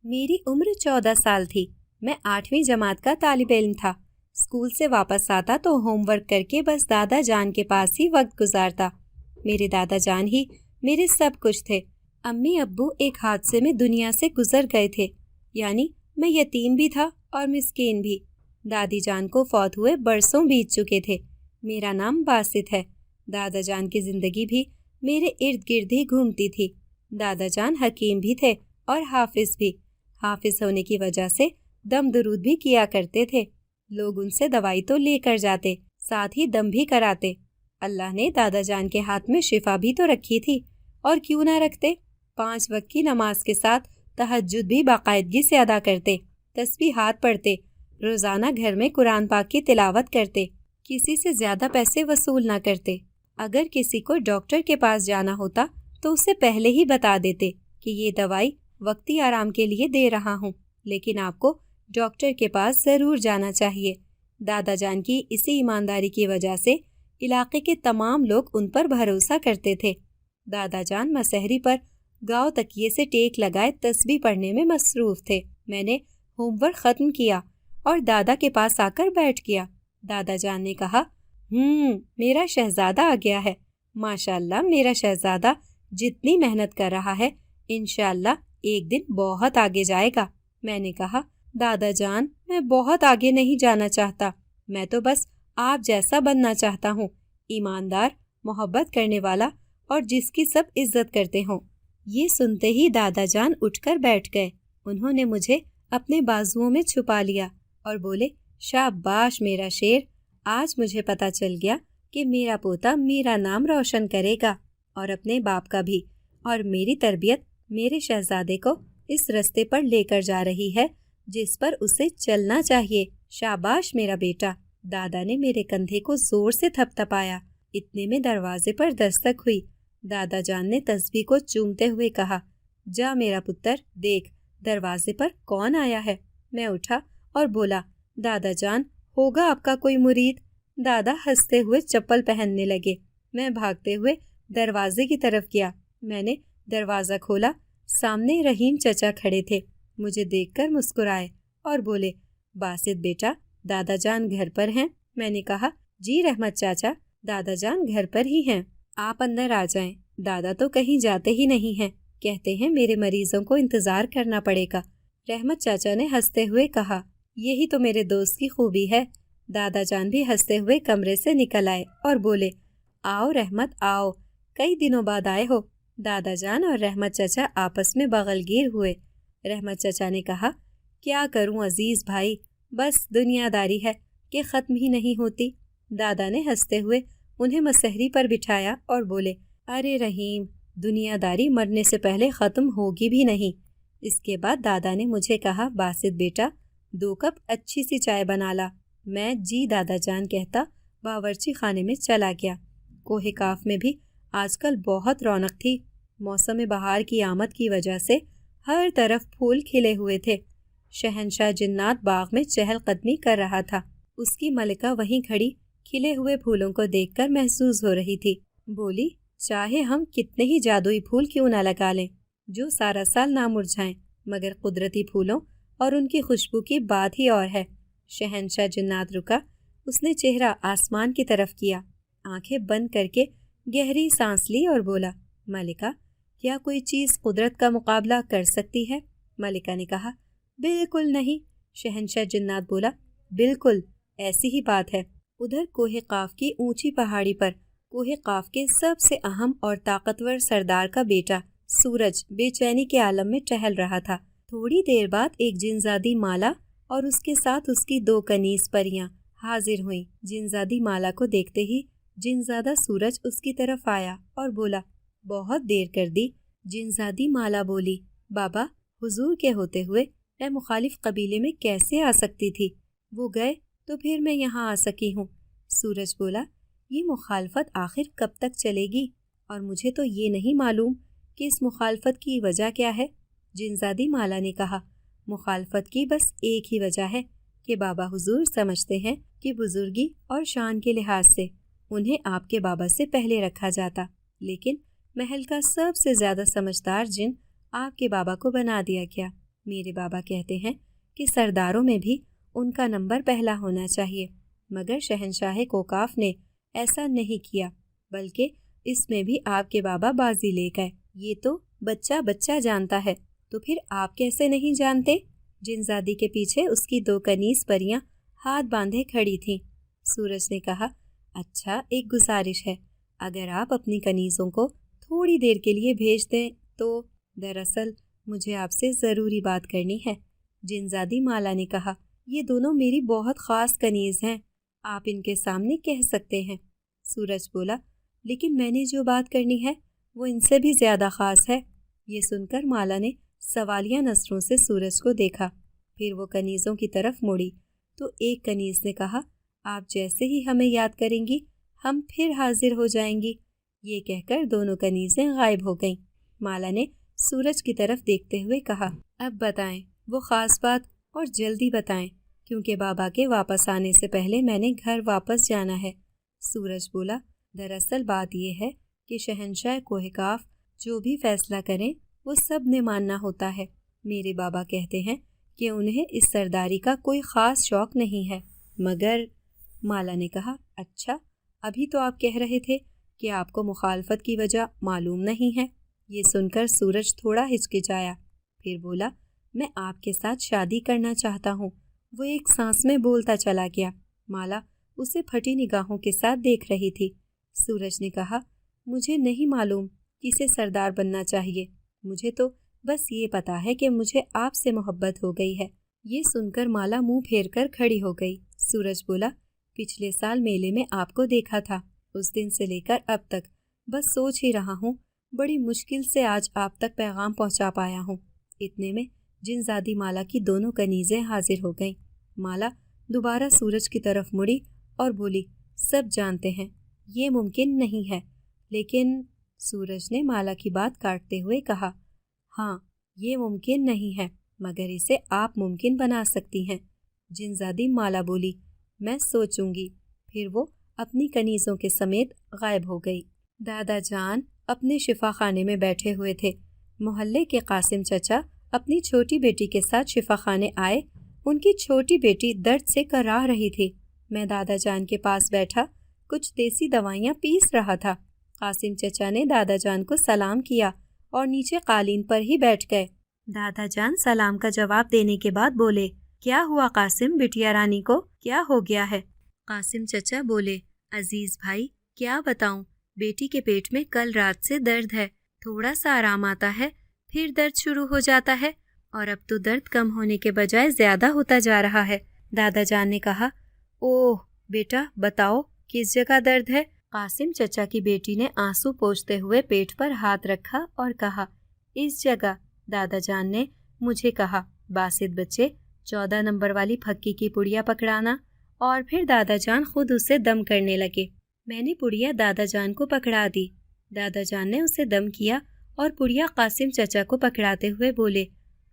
میری عمر 14 سال تھی۔ میں 8ویں جماعت کا طالب علم تھا۔ اسکول سے واپس آتا تو ہوم ورک کر کے بس دادا جان کے پاس ہی وقت گزارتا۔ میرے دادا جان ہی میرے سب کچھ تھے۔ امی ابو ایک حادثے میں دنیا سے گزر گئے تھے، یعنی میں یتیم بھی تھا اور مسکین بھی۔ دادی جان کو فوت ہوئے برسوں بیت چکے تھے۔ میرا نام باسط ہے۔ دادا جان کی زندگی بھی میرے ارد گرد ہی گھومتی تھی۔ دادا جان حکیم بھی تھے اور حافظ بھی۔ حافظ ہونے کی وجہ سے دم درود بھی کیا کرتے تھے۔ لوگ ان سے دوائی تو لے کر جاتے، ساتھ ہی دم بھی کراتے۔ اللہ نے دادا جان کے ہاتھ میں شفا بھی تو رکھی تھی، اور کیوں نہ رکھتے۔ 5 وقت کی نماز کے ساتھ تہجد بھی باقاعدگی سے ادا کرتے، تسبیحات پڑھتے، روزانہ گھر میں قرآن پاک کی تلاوت کرتے، کسی سے زیادہ پیسے وصول نہ کرتے۔ اگر کسی کو ڈاکٹر کے پاس جانا ہوتا تو اسے پہلے ہی بتا دیتے کہ یہ دوائی وقتی آرام کے لیے دے رہا ہوں، لیکن آپ کو ڈاکٹر کے پاس ضرور جانا چاہیے۔ دادا جان کی اسی ایمانداری کی وجہ سے علاقے کے تمام لوگ ان پر بھروسہ کرتے تھے۔ دادا جان مسحری پر گاؤ تکیے سے ٹیک لگائے تسبیح پڑھنے میں مصروف تھے۔ میں نے ہوم ورک ختم کیا اور دادا کے پاس آ کر بیٹھ گیا۔ دادا جان نے کہا، میرا شہزادہ آ گیا ہے۔ ماشاءاللہ میرا شہزادہ جتنی محنت کر رہا ہے، انشاءاللہ ایک دن بہت آگے جائے گا۔ میں نے کہا، دادا جان میں بہت آگے نہیں جانا چاہتا، میں تو بس آپ جیسا بننا چاہتا ہوں، ایماندار، محبت کرنے والا اور جس کی سب عزت کرتے ہوں۔ یہ سنتے ہی دادا جان اٹھ کر بیٹھ گئے۔ انہوں نے مجھے اپنے بازوؤں میں چھپا لیا اور بولے، شاباش میرا شیر، آج مجھے پتا چل گیا کہ میرا پوتا میرا نام روشن کرے گا اور اپنے باپ کا بھی، اور میری تربیت میرے شہزادے کو اس رستے پر لے کر جا رہی ہے جس پر اسے چلنا چاہیے۔ شاباش میرا بیٹا۔ دادا نے میرے کندھے کو زور سے تھپ تھپایا۔ اتنے میں دروازے پر دستک ہوئی۔ دادا جان نے تسبیح کو چومتے ہوئے کہا، جا میرا پتر، دیکھ دروازے پر کون آیا ہے۔ میں اٹھا اور بولا، دادا جان ہوگا آپ کا کوئی مرید۔ دادا ہنستے ہوئے چپل پہننے لگے۔ میں بھاگتے ہوئے دروازے کی طرف گیا۔ میں نے دروازہ کھولا، سامنے رحیم چچا کھڑے تھے۔ مجھے دیکھ کر مسکرائے اور بولے، باسط بیٹا، دادا جان گھر پر ہیں؟ میں نے کہا، جی رحمت چاچا، دادا جان گھر پر ہی ہیں، آپ اندر آ جائیں۔ دادا تو کہیں جاتے ہی نہیں ہیں، کہتے ہیں میرے مریضوں کو انتظار کرنا پڑے گا۔ رحمت چاچا نے ہنستے ہوئے کہا، یہی تو میرے دوست کی خوبی ہے۔ دادا جان بھی ہنستے ہوئے کمرے سے نکل آئے اور بولے، آؤ رحمت آؤ، کئی دنوں بعد آئے ہو۔ دادا جان اور رحمت چچا آپس میں بغل گیر ہوئے۔ رحمت چچا نے کہا، کیا کروں عزیز بھائی، بس دنیا داری ہے کہ ختم ہی نہیں ہوتی۔ دادا نے ہنستے ہوئے انہیں مسحری پر بٹھایا اور بولے، ارے رحیم، دنیا داری مرنے سے پہلے ختم ہوگی بھی نہیں۔ اس کے بعد دادا نے مجھے کہا، باسط بیٹا، 2 کپ اچھی سی چائے بنا لا۔ میں جی دادا جان کہتا باورچی خانے میں چلا گیا۔ کوہ کاف میں بھی آج کل بہت رونق تھی۔ موسم بہار کی آمد کی وجہ سے ہر طرف پھول کھلے ہوئے تھے۔ شہنشاہ جنات باغ میں چہل قدمی کر رہا تھا۔ اس کی ملکہ وہیں کھڑی کھلے ہوئے پھولوں کو دیکھ کر محظوظ ہو رہی تھی۔ بولی، چاہے ہم کتنے ہی جادوئی پھول کیوں نہ لگا لیں جو سارا سال نہ مرجھائیں، مگر قدرتی پھولوں اور ان کی خوشبو کی بات ہی اور ہے۔ شہنشاہ جنات رکا، اس نے چہرہ آسمان کی طرف کیا، آنکھیں بند کر کے گہری سانس لی اور بولا، ملکہ، کیا کوئی چیز قدرت کا مقابلہ کر سکتی ہے؟ ملکہ نے کہا، بالکل نہیں۔ شہنشاہ جنات بولا، بالکل ایسی ہی بات ہے۔ ادھر کوہ قاف کی اونچی پہاڑی پر کوہ قاف کے سب سے اہم اور طاقتور سردار کا بیٹا سورج بے چینی کے عالم میں ٹہل رہا تھا۔ تھوڑی دیر بعد ایک جنزادی مالا اور اس کے ساتھ اس کی 2 کنیز پریاں حاضر ہوئیں۔ جنزادی مالا کو دیکھتے ہی جنزادہ سورج اس کی طرف آیا اور بولا، بہت دیر کر دی۔ جنزادی مالا بولی، بابا، حضور کے ہوتے ہوئے میں مخالف قبیلے میں کیسے آ سکتی تھی؟ وہ گئے تو پھر میں یہاں آ سکی ہوں۔ سورج بولا، یہ مخالفت آخر کب تک چلے گی؟ اور مجھے تو یہ نہیں معلوم کہ اس مخالفت کی وجہ کیا ہے۔ جنزادی مالا نے کہا، مخالفت کی بس ایک ہی وجہ ہے کہ بابا حضور سمجھتے ہیں کہ بزرگی اور شان کے لحاظ سے انہیں آپ کے بابا سے پہلے رکھا جاتا، لیکن محل کا سب سے زیادہ سمجھدار جن آپ کے بابا کو بنا دیا گیا۔ میرے بابا کہتے ہیں کہ سرداروں میں بھی ان کا نمبر پہلا ہونا چاہیے، مگر شہنشاہ کوکاف نے ایسا نہیں کیا، بلکہ اس میں بھی آپ کے بابا بازی لے گئے۔ یہ تو بچہ بچہ جانتا ہے، تو پھر آپ کیسے نہیں جانتے؟ جنزادی کے پیچھے اس کی 2 کنیز پریاں ہاتھ باندھے کھڑی تھیں۔ سورج نے کہا، اچھا، ایک گزارش ہے، اگر آپ اپنی کنیزوں کو تھوڑی دیر کے لیے بھیج دیں تو دراصل مجھے آپ سے ضروری بات کرنی ہے۔ جنزادی مالا نے کہا، یہ دونوں میری بہت خاص کنیز ہیں، آپ ان کے سامنے کہہ سکتے ہیں۔ سورج بولا، لیکن میں نے جو بات کرنی ہے وہ ان سے بھی زیادہ خاص ہے۔ یہ سن کر مالا نے سوالیہ نظروں سے سورج کو دیکھا، پھر وہ کنیزوں کی طرف مڑی تو ایک کنیز نے کہا، آپ جیسے ہی ہمیں یاد کریں گی ہم پھر حاضر ہو جائیں گی۔ یہ کہہ کر دونوں کنیزیں غائب ہو گئیں۔ مالا نے سورج کی طرف دیکھتے ہوئے کہا، اب بتائیں وہ خاص بات، اور جلدی بتائیں، کیونکہ بابا کے واپس آنے سے پہلے میں نے گھر واپس جانا ہے۔ سورج بولا، دراصل بات یہ ہے کہ شہنشاہ کوہ کاف جو بھی فیصلہ کریں وہ سب نے ماننا ہوتا ہے۔ میرے بابا کہتے ہیں کہ انہیں اس سرداری کا کوئی خاص شوق نہیں ہے، مگر مالا نے کہا، اچھا، ابھی تو آپ کہہ رہے تھے کہ آپ کو مخالفت کی وجہ معلوم نہیں ہے۔ یہ سن کر سورج تھوڑا ہچکچایا، پھر بولا، میں آپ کے ساتھ شادی کرنا چاہتا ہوں۔ وہ ایک سانس میں بولتا چلا گیا۔ مالا اسے پھٹی نگاہوں کے ساتھ دیکھ رہی تھی۔ سورج نے کہا، مجھے نہیں معلوم کسے سردار بننا چاہیے، مجھے تو بس یہ پتا ہے کہ مجھے آپ سے محبت ہو گئی ہے۔ یہ سن کر مالا منہ پھیر کر کھڑی ہو گئی۔ سورج بولا، پچھلے سال میلے میں آپ کو دیکھا تھا، اس دن سے لے کر اب تک بس سوچ ہی رہا ہوں، بڑی مشکل سے آج آپ تک پیغام پہنچا پایا ہوں۔ اتنے میں جنزادی مالا کی دونوں کنیزیں حاضر ہو گئیں۔ مالا دوبارہ سورج کی طرف مڑی اور بولی، سب جانتے ہیں یہ ممکن نہیں ہے، لیکن سورج نے مالا کی بات کاٹتے ہوئے کہا، ہاں یہ ممکن نہیں ہے، مگر اسے آپ ممکن بنا سکتی ہیں۔ جنزادی مالا بولی، میں سوچوں گی۔ پھر وہ اپنی کنیزوں کے سمیت غائب ہو گئی۔ دادا جان اپنے شفا خانے میں بیٹھے ہوئے تھے۔ محلے کے قاسم چچا اپنی چھوٹی بیٹی کے ساتھ شفا خانے آئے۔ ان کی چھوٹی بیٹی درد سے کراہ رہی تھی۔ میں دادا جان کے پاس بیٹھا کچھ دیسی دوائیاں پیس رہا تھا۔ قاسم چچا نے دادا جان کو سلام کیا اور نیچے قالین پر ہی بیٹھ گئے۔ دادا جان سلام کا جواب دینے کے بعد بولے، کیا ہوا قاسم بٹیا رانی کو، کیا ہو گیا ہے؟ قاسم چچا بولے، عزیز بھائی کیا بتاؤں، بیٹی کے پیٹ میں کل رات سے درد ہے، تھوڑا سا آرام آتا ہے پھر درد شروع ہو جاتا ہے، اور اب تو درد کم ہونے کے بجائے زیادہ ہوتا جا رہا ہے۔ دادا جان نے کہا، اوہ بیٹا بتاؤ کس جگہ درد ہے؟ قاسم چچا کی بیٹی نے آنسو پوچھتے ہوئے پیٹ پر ہاتھ رکھا اور کہا، اس جگہ۔ دادا جان نے مجھے کہا، باسط بچے 14 نمبر والی پھکی کی پڑیا پکڑانا، اور پھر دادا جان خود اسے دم کرنے لگے۔ میں نے پڑیا دادا جان کو پکڑا دی۔ دادا جان نے اسے دم کیا اور پڑیا قاسم چچا کو پکڑاتے ہوئے بولے،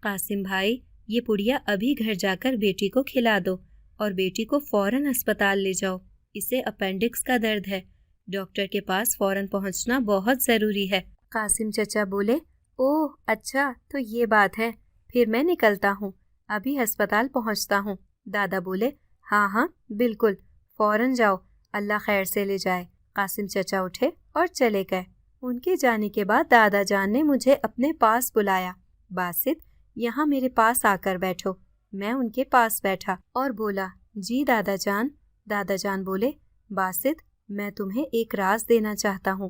قاسم بھائی یہ پڑیا ابھی گھر جا کر بیٹی کو کھلا دو اور بیٹی کو فوراً اسپتال لے جاؤ، اسے اپینڈکس کا درد ہے، ڈاکٹر کے پاس فوراً پہنچنا بہت ضروری ہے۔ قاسم چچا بولے، اوہ اچھا تو یہ بات ہے، پھر میں نکلتا ہوں، ابھی ہسپتال پہنچتا ہوں۔ دادا بولے، ہاں ہاں بالکل، فوراً جاؤ، اللہ خیر سے لے جائے۔ قاسم چچا اٹھے اور چلے گئے۔ ان کے جانے کے بعد دادا جان نے مجھے اپنے پاس بلایا، باسط یہاں میرے پاس آ کر بیٹھو۔ میں ان کے پاس بیٹھا اور بولا، جی دادا جان۔ دادا جان بولے، باسط میں تمہیں ایک راز دینا چاہتا ہوں،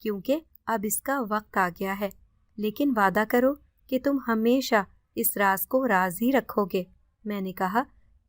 کیونکہ اب اس کا وقت آ گیا ہے، لیکن وعدہ کرو کہ تم ہمیشہ اس راز کو راز ہی رکھو گے۔ میں نے کہا،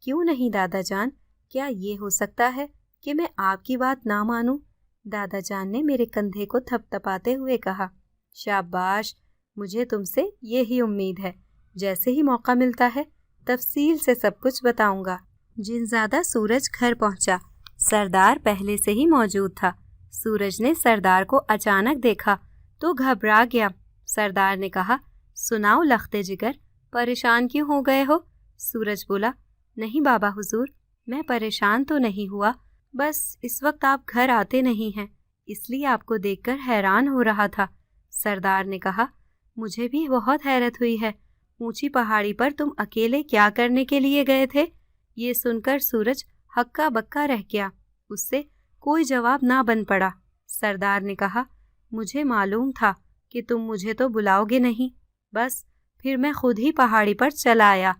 کیوں نہیں دادا جان، کیا یہ ہو سکتا ہے کہ میں آپ کی بات نہ مانوں؟ دادا جان نے میرے کندھے کو تھپ تھپاتے ہوئے کہا، شاباش، مجھے تم سے یہی امید ہے، جیسے ہی موقع ملتا ہے تفصیل سے سب کچھ بتاؤں گا۔ جنزادہ سورج گھر پہنچا۔ سردار پہلے سے ہی موجود تھا۔ سورج نے سردار کو اچانک دیکھا تو گھبرا گیا۔ سردار نے کہا، سناؤ لختے جگر، پریشان کیوں ہو گئے ہو؟ سورج بولا، نہیں بابا حضور، میں پریشان تو نہیں ہوا، بس اس وقت آپ گھر آتے نہیں ہیں، اس لیے آپ کو دیکھ کر حیران ہو رہا تھا۔ سردار نے کہا، مجھے بھی بہت حیرت ہوئی ہے، اونچی پہاڑی پر تم اکیلے کیا کرنے کے لیے گئے تھے؟ یہ سن کر سورج ہکا بکا رہ گیا۔ اس سے کوئی جواب نہ بن پڑا۔ سردار نے کہا، مجھے معلوم تھا کہ تم مجھے تو بلاؤ گے نہیں، بس پھر میں خود ہی پہاڑی پر چلا آیا،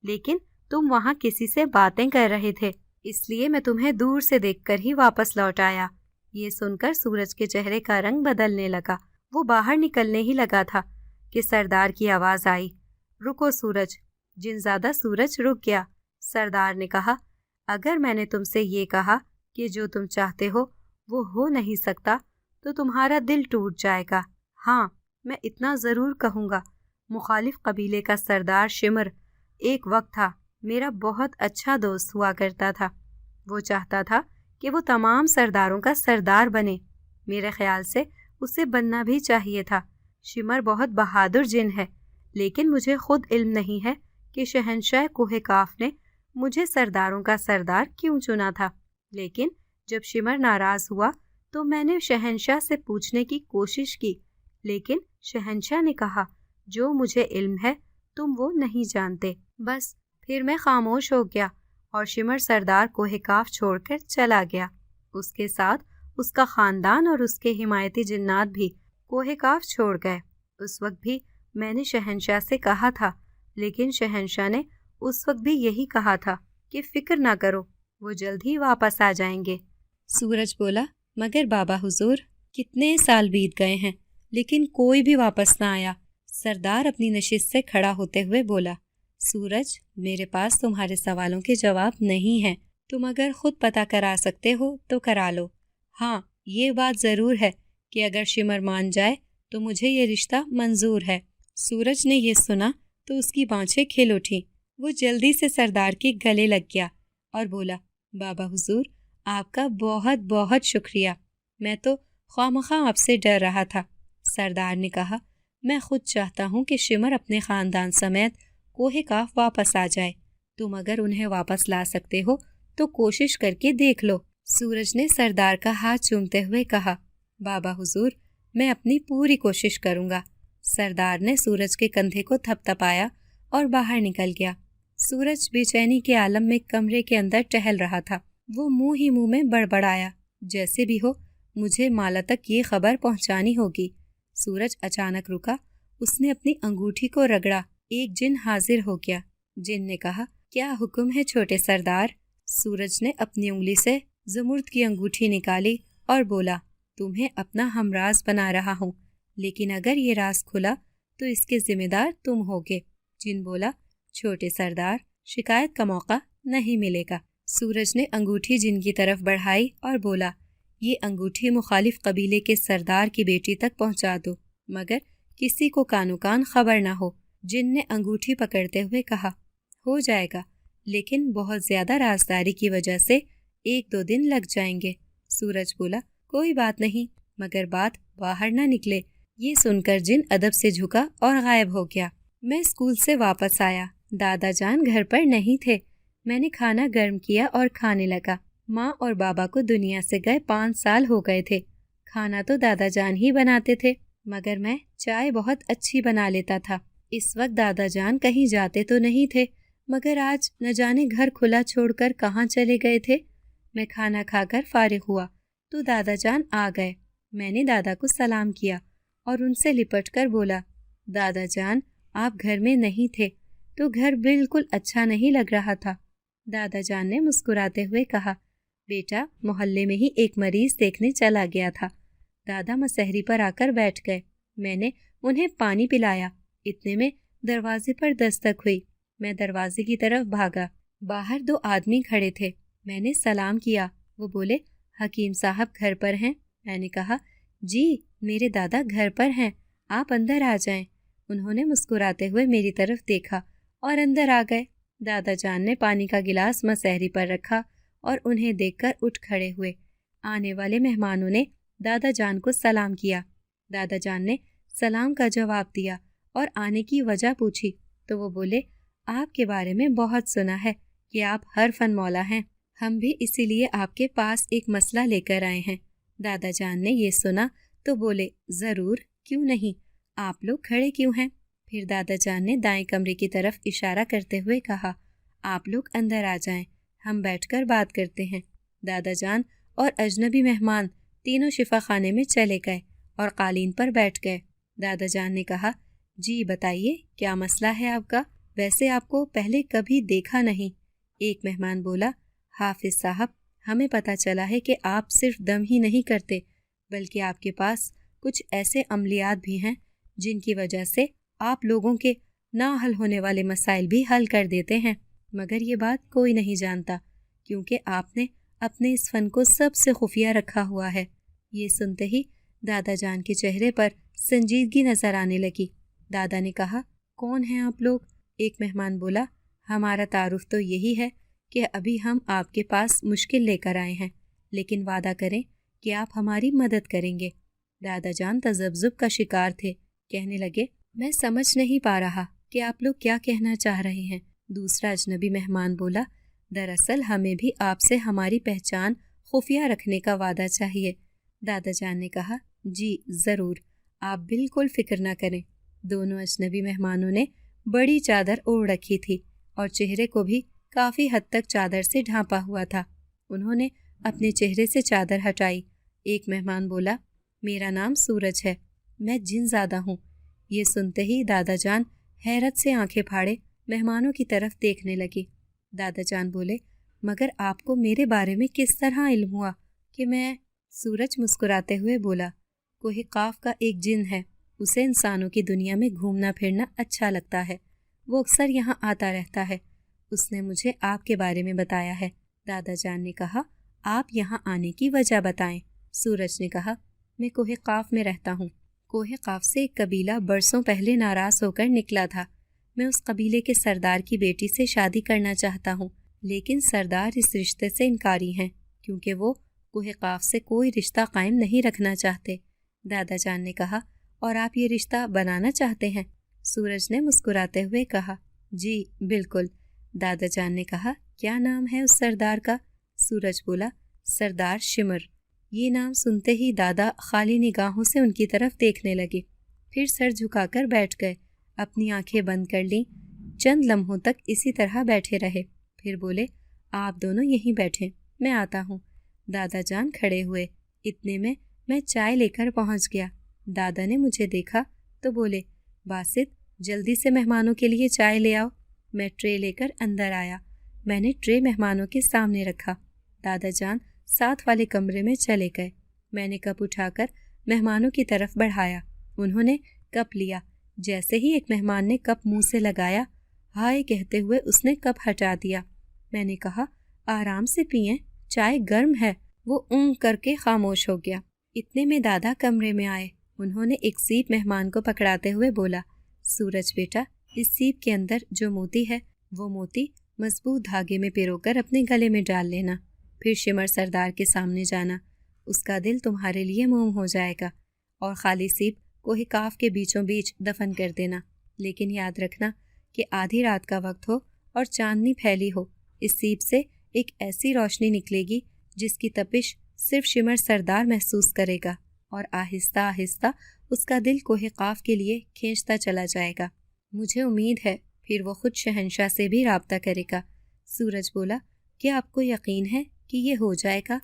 لیکن تم وہاں کسی سے باتیں کر رہے تھے، اس لیے میں تمہیں دور سے دیکھ کر ہی واپس لوٹ آیا۔ یہ سن کر سورج کے چہرے کا رنگ بدلنے لگا۔ وہ باہر نکلنے ہی لگا تھا کہ سردار کی آواز آئی، رکو سورج۔ جنزادہ سورج رک گیا۔ سردار نے کہا، اگر میں نے تم سے یہ کہا کہ جو تم چاہتے ہو وہ نہیں سکتا تو تمہارا دل ٹوٹ جائے گا۔ ہاں، میں اتنا ضرور کہوں گا، مخالف قبیلے کا سردار شمر ایک وقت تھا میرا بہت اچھا دوست ہوا کرتا تھا۔ وہ چاہتا تھا کہ وہ تمام سرداروں کا سردار بنے۔ میرے خیال سے اسے بننا بھی چاہیے تھا۔ شمر بہت بہادر جن ہے، لیکن مجھے خود علم نہیں ہے کہ شہنشاہ کوہ کاف نے مجھے سرداروں کا سردار کیوں چنا تھا۔ لیکن جب شمر ناراض ہوا تو میں نے شہنشاہ سے پوچھنے کی کوشش کی، لیکن شہنشاہ نے کہا، جو مجھے علم ہے تم وہ نہیں جانتے۔ بس پھر میں خاموش ہو گیا اور شمر سردار کوہ کاف چھوڑ کر چلا گیا۔ اس کے ساتھ اس کا خاندان اور اس کے حمایتی جنات بھی کوہ کاف چھوڑ گئے۔ اس وقت بھی میں نے شہنشاہ سے کہا تھا، لیکن شہنشاہ نے اس وقت بھی یہی کہا تھا کہ فکر نہ کرو، وہ جلد ہی واپس آ جائیں گے۔ سورج بولا، مگر بابا حضور، کتنے سال بیت گئے ہیں لیکن کوئی بھی واپس نہ آیا۔ سردار اپنی نشست سے کھڑا ہوتے ہوئے بولا، سورج، میرے پاس تمہارے سوالوں کے جواب نہیں ہیں، تم اگر خود پتہ کرا سکتے ہو تو کرا لو۔ ہاں، یہ بات ضرور ہے کہ اگر شمر مان جائے تو مجھے یہ رشتہ منظور ہے۔ سورج نے یہ سنا تو اس کی بانچھیں کھل اٹھیں۔ وہ جلدی سے سردار کے گلے لگ گیا اور بولا، بابا حضور، آپ کا بہت بہت شکریہ، میں تو خواہ آپ سے ڈر رہا تھا۔ سردار نے کہا، میں خود چاہتا ہوں کہ شمر اپنے خاندان سمیت کوہ کاف واپس آ جائے، تم اگر انہیں واپس لا سکتے ہو تو کوشش کر کے دیکھ لو۔ سورج نے سردار کا ہاتھ چومتے ہوئے کہا، بابا حضور، میں اپنی پوری کوشش کروں گا۔ سردار نے سورج کے کندھے کو تھپ تھپایا اور باہر نکل گیا۔ سورج بے چینی کے عالم میں کمرے کے اندر ٹہل رہا تھا۔ وہ منہ میں بڑبڑایا، جیسے بھی ہو مجھے مالا تک یہ خبر پہنچانی ہوگی۔ سورج اچانک رکا، اس نے اپنی انگوٹھی کو رگڑا۔ ایک جن حاضر ہو گیا۔ جن نے کہا، کیا حکم ہے چھوٹے سردار؟ سورج نے اپنی انگلی سے زمرد کی انگوٹھی نکالی اور بولا، تمہیں اپنا ہمراز بنا رہا ہوں، لیکن اگر یہ راز کھلا تو اس کے ذمہ دار تم ہوگے۔ جن بولا، چھوٹے سردار، شکایت کا موقع نہیں ملے گا۔ سورج نے انگوٹھی جن کی طرف بڑھائی اور بولا، یہ انگوٹھی مخالف قبیلے کے سردار کی بیٹی تک پہنچا دو، مگر کسی کو کانو کان خبر نہ ہو۔ جن نے انگوٹھی پکڑتے ہوئے کہا، ہو جائے گا، لیکن بہت زیادہ رازداری کی وجہ سے 1-2 دن لگ جائیں گے۔ سورج بولا، کوئی بات نہیں، مگر بات باہر نہ نکلے۔ یہ سن کر جن ادب سے جھکا اور غائب ہو گیا۔ میں اسکول سے واپس آیا۔ دادا جان گھر پر نہیں تھے۔ میں نے کھانا گرم کیا اور کھانے لگا۔ ماں اور بابا کو دنیا سے گئے 5 سال ہو گئے تھے۔ کھانا تو دادا جان ہی بناتے تھے، مگر میں چائے بہت اچھی بنا لیتا تھا۔ اس وقت دادا جان کہیں جاتے تو نہیں تھے، مگر آج نہ جانے گھر کھلا چھوڑ کر کہاں چلے گئے تھے۔ میں کھانا کھا کر فارغ ہوا تو دادا جان آ گئے۔ میں نے دادا کو سلام کیا اور ان سے لپٹ کر بولا، دادا جان، آپ گھر میں نہیں تھے تو گھر بالکل اچھا نہیں لگ رہا تھا۔ دادا جان نے مسکراتے ہوئے کہا، بیٹا، محلے میں ہی ایک مریض دیکھنے چلا گیا تھا۔ دادا مسحری پر آ کر بیٹھ گئے۔ میں نے انہیں پانی پلایا۔ اتنے میں دروازے پر دستک ہوئی۔ میں دروازے کی طرف بھاگا۔ باہر 2 آدمی کھڑے تھے۔ میں نے سلام کیا۔ وہ بولے، حکیم صاحب گھر پر ہیں؟ میں نے کہا، جی، میرے دادا گھر پر ہیں، آپ اندر آ جائیں۔ انہوں نے مسکراتے ہوئے میری طرف دیکھا اور اندر آ گئے۔ دادا جان نے پانی کا گلاس مسحری پر رکھا اور انہیں دیکھ کر اٹھ کھڑے ہوئے۔ آنے والے مہمانوں نے دادا جان کو سلام کیا۔ دادا جان نے سلام کا جواب دیا اور آنے کی وجہ پوچھی تو وہ بولے، آپ کے بارے میں بہت سنا ہے کہ آپ ہر فن مولا ہیں، ہم بھی اسی لیے آپ کے پاس ایک مسئلہ لے کر آئے ہیں۔ دادا جان نے یہ سنا تو بولے، ضرور، کیوں نہیں، آپ لوگ کھڑے کیوں ہیں؟ پھر دادا جان نے دائیں کمرے کی طرف اشارہ کرتے ہوئے کہا، آپ لوگ اندر آ جائیں، ہم بیٹھ کر بات کرتے ہیں۔ دادا جان اور اجنبی مہمان تینوں شفا خانے میں چلے گئے اور قالین پر بیٹھ گئے۔ دادا جان نے کہا، جی بتائیے کیا مسئلہ ہے آپ کا؟ ویسے آپ کو پہلے کبھی دیکھا نہیں۔ ایک مہمان بولا، حافظ صاحب، ہمیں پتہ چلا ہے کہ آپ صرف دم ہی نہیں کرتے بلکہ آپ کے پاس کچھ ایسے عملیات بھی ہیں جن کی وجہ سے آپ لوگوں کے نہ حل ہونے والے مسائل بھی حل کر دیتے ہیں، مگر یہ بات کوئی نہیں جانتا کیونکہ آپ نے اپنے اس فن کو سب سے خفیہ رکھا ہوا ہے۔ یہ سنتے ہی دادا جان کے چہرے پر سنجیدگی نظر آنے لگی۔ دادا نے کہا، کون ہیں آپ لوگ؟ ایک مہمان بولا، ہمارا تعارف تو یہی ہے کہ ابھی ہم آپ کے پاس مشکل لے کر آئے ہیں، لیکن وعدہ کریں کہ آپ ہماری مدد کریں گے۔ دادا جان تذبذب کا شکار تھے، کہنے لگے، میں سمجھ نہیں پا رہا کہ آپ لوگ کیا کہنا چاہ رہے ہیں۔ دوسرا اجنبی مہمان بولا، دراصل ہمیں بھی آپ سے ہماری پہچان خفیہ رکھنے کا وعدہ چاہیے۔ دادا جان نے کہا، جی ضرور، آپ بالکل فکر نہ کریں۔ دونوں اجنبی مہمانوں نے بڑی چادر اوڑھ رکھی تھی اور چہرے کو بھی کافی حد تک چادر سے ڈھانپا ہوا تھا۔ انہوں نے اپنے چہرے سے چادر ہٹائی۔ ایک مہمان بولا، میرا نام سورج ہے، میں جن زادہ ہوں۔ یہ سنتے ہی دادا جان حیرت سے آنکھیں پھاڑے مہمانوں کی طرف دیکھنے لگی۔ دادا جان بولے، مگر آپ کو میرے بارے میں کس طرح علم ہوا کہ میں؟ سورج مسکراتے ہوئے بولا، کوہ قاف کا ایک جن ہے، اسے انسانوں کی دنیا میں گھومنا پھرنا اچھا لگتا ہے، وہ اکثر یہاں آتا رہتا ہے، اس نے مجھے آپ کے بارے میں بتایا ہے۔ دادا جان نے کہا، آپ یہاں آنے کی وجہ بتائیں۔ سورج نے کہا، میں کوہ قاف میں رہتا ہوں۔ کوہ قاف سے ایک قبیلہ برسوں پہلے ناراض ہو کر نکلا تھا۔ میں اس قبیلے کے سردار کی بیٹی سے شادی کرنا چاہتا ہوں، لیکن سردار اس رشتے سے انکاری ہیں کیونکہ وہ کوہ قاف سے کوئی رشتہ قائم نہیں رکھنا چاہتے۔ دادا جان نے کہا، اور آپ یہ رشتہ بنانا چاہتے ہیں؟ سورج نے مسکراتے ہوئے کہا، جی بالکل۔ دادا جان نے کہا، کیا نام ہے اس سردار کا؟ سورج بولا، سردار شمر۔ یہ نام سنتے ہی دادا خالی نگاہوں سے ان کی طرف دیکھنے لگے، پھر سر جھکا کر بیٹھ گئے، اپنی آنکھیں بند کر لیں۔ چند لمحوں تک اسی طرح بیٹھے رہے، پھر بولے، آپ دونوں یہیں بیٹھیں، میں آتا ہوں۔ دادا جان کھڑے ہوئے، اتنے میں چائے لے کر پہنچ گیا۔ دادا نے مجھے دیکھا تو بولے، باسط جلدی سے مہمانوں کے لیے چائے لے آؤ۔ میں ٹرے لے کر اندر آیا، میں نے ٹرے مہمانوں کے سامنے رکھا۔ دادا جان ساتھ والے کمرے میں چلے گئے۔ میں نے کپ اٹھا کر مہمانوں کی طرف بڑھایا، انہوں نے کپ لیا۔ جیسے ہی ایک مہمان نے کپ منہ سے لگایا، ہائے کہتے ہوئے اس نے کپ ہٹا دیا۔ میں نے کہا، آرام سے پئیں، چائے گرم ہے۔ وہ اونگ کر کے خاموش ہو گیا۔ اتنے میں دادا کمرے میں آئے، انہوں نے ایک سیپ مہمان کو پکڑاتے ہوئے بولا، سورج بیٹا، اس سیپ کے اندر جو موتی ہے وہ موتی مضبوط دھاگے میں پیرو کر اپنے گلے میں ڈال لینا، پھر شمر سردار کے سامنے جانا، اس کا دل تمہارے لیے موم ہو جائے گا، اور خالی سیپ کوہ قاف کے بیچوں بیچ دفن کر دینا۔ لیکن یاد رکھنا کہ آدھی رات کا وقت ہو اور چاندنی پھیلی ہو، اس سیپ سے ایک ایسی روشنی نکلے گی جس کی تپش صرف شمر سردار محسوس کرے گا، اور آہستہ آہستہ اس کا دل کوہ قاف کے لیے کھینچتا چلا جائے گا۔ مجھے امید ہے پھر وہ خود شہنشاہ سے بھی رابطہ کرے گا۔ سورج بولا، کیا آپ کو یقین ہے کہ یہ ہو جائے گا؟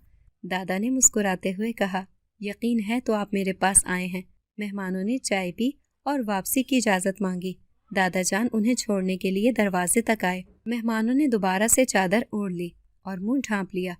دادا نے مسکراتے ہوئے کہا، یقین ہے تو آپ میرے پاس آئے ہیں۔ مہمانوں نے چائے پی اور واپسی کی اجازت مانگی۔ دادا جان انہیں چھوڑنے کے لیے دروازے تک آئے۔ مہمانوں نے دوبارہ سے چادر اوڑھ لی اور منہ ڈھانپ لیا۔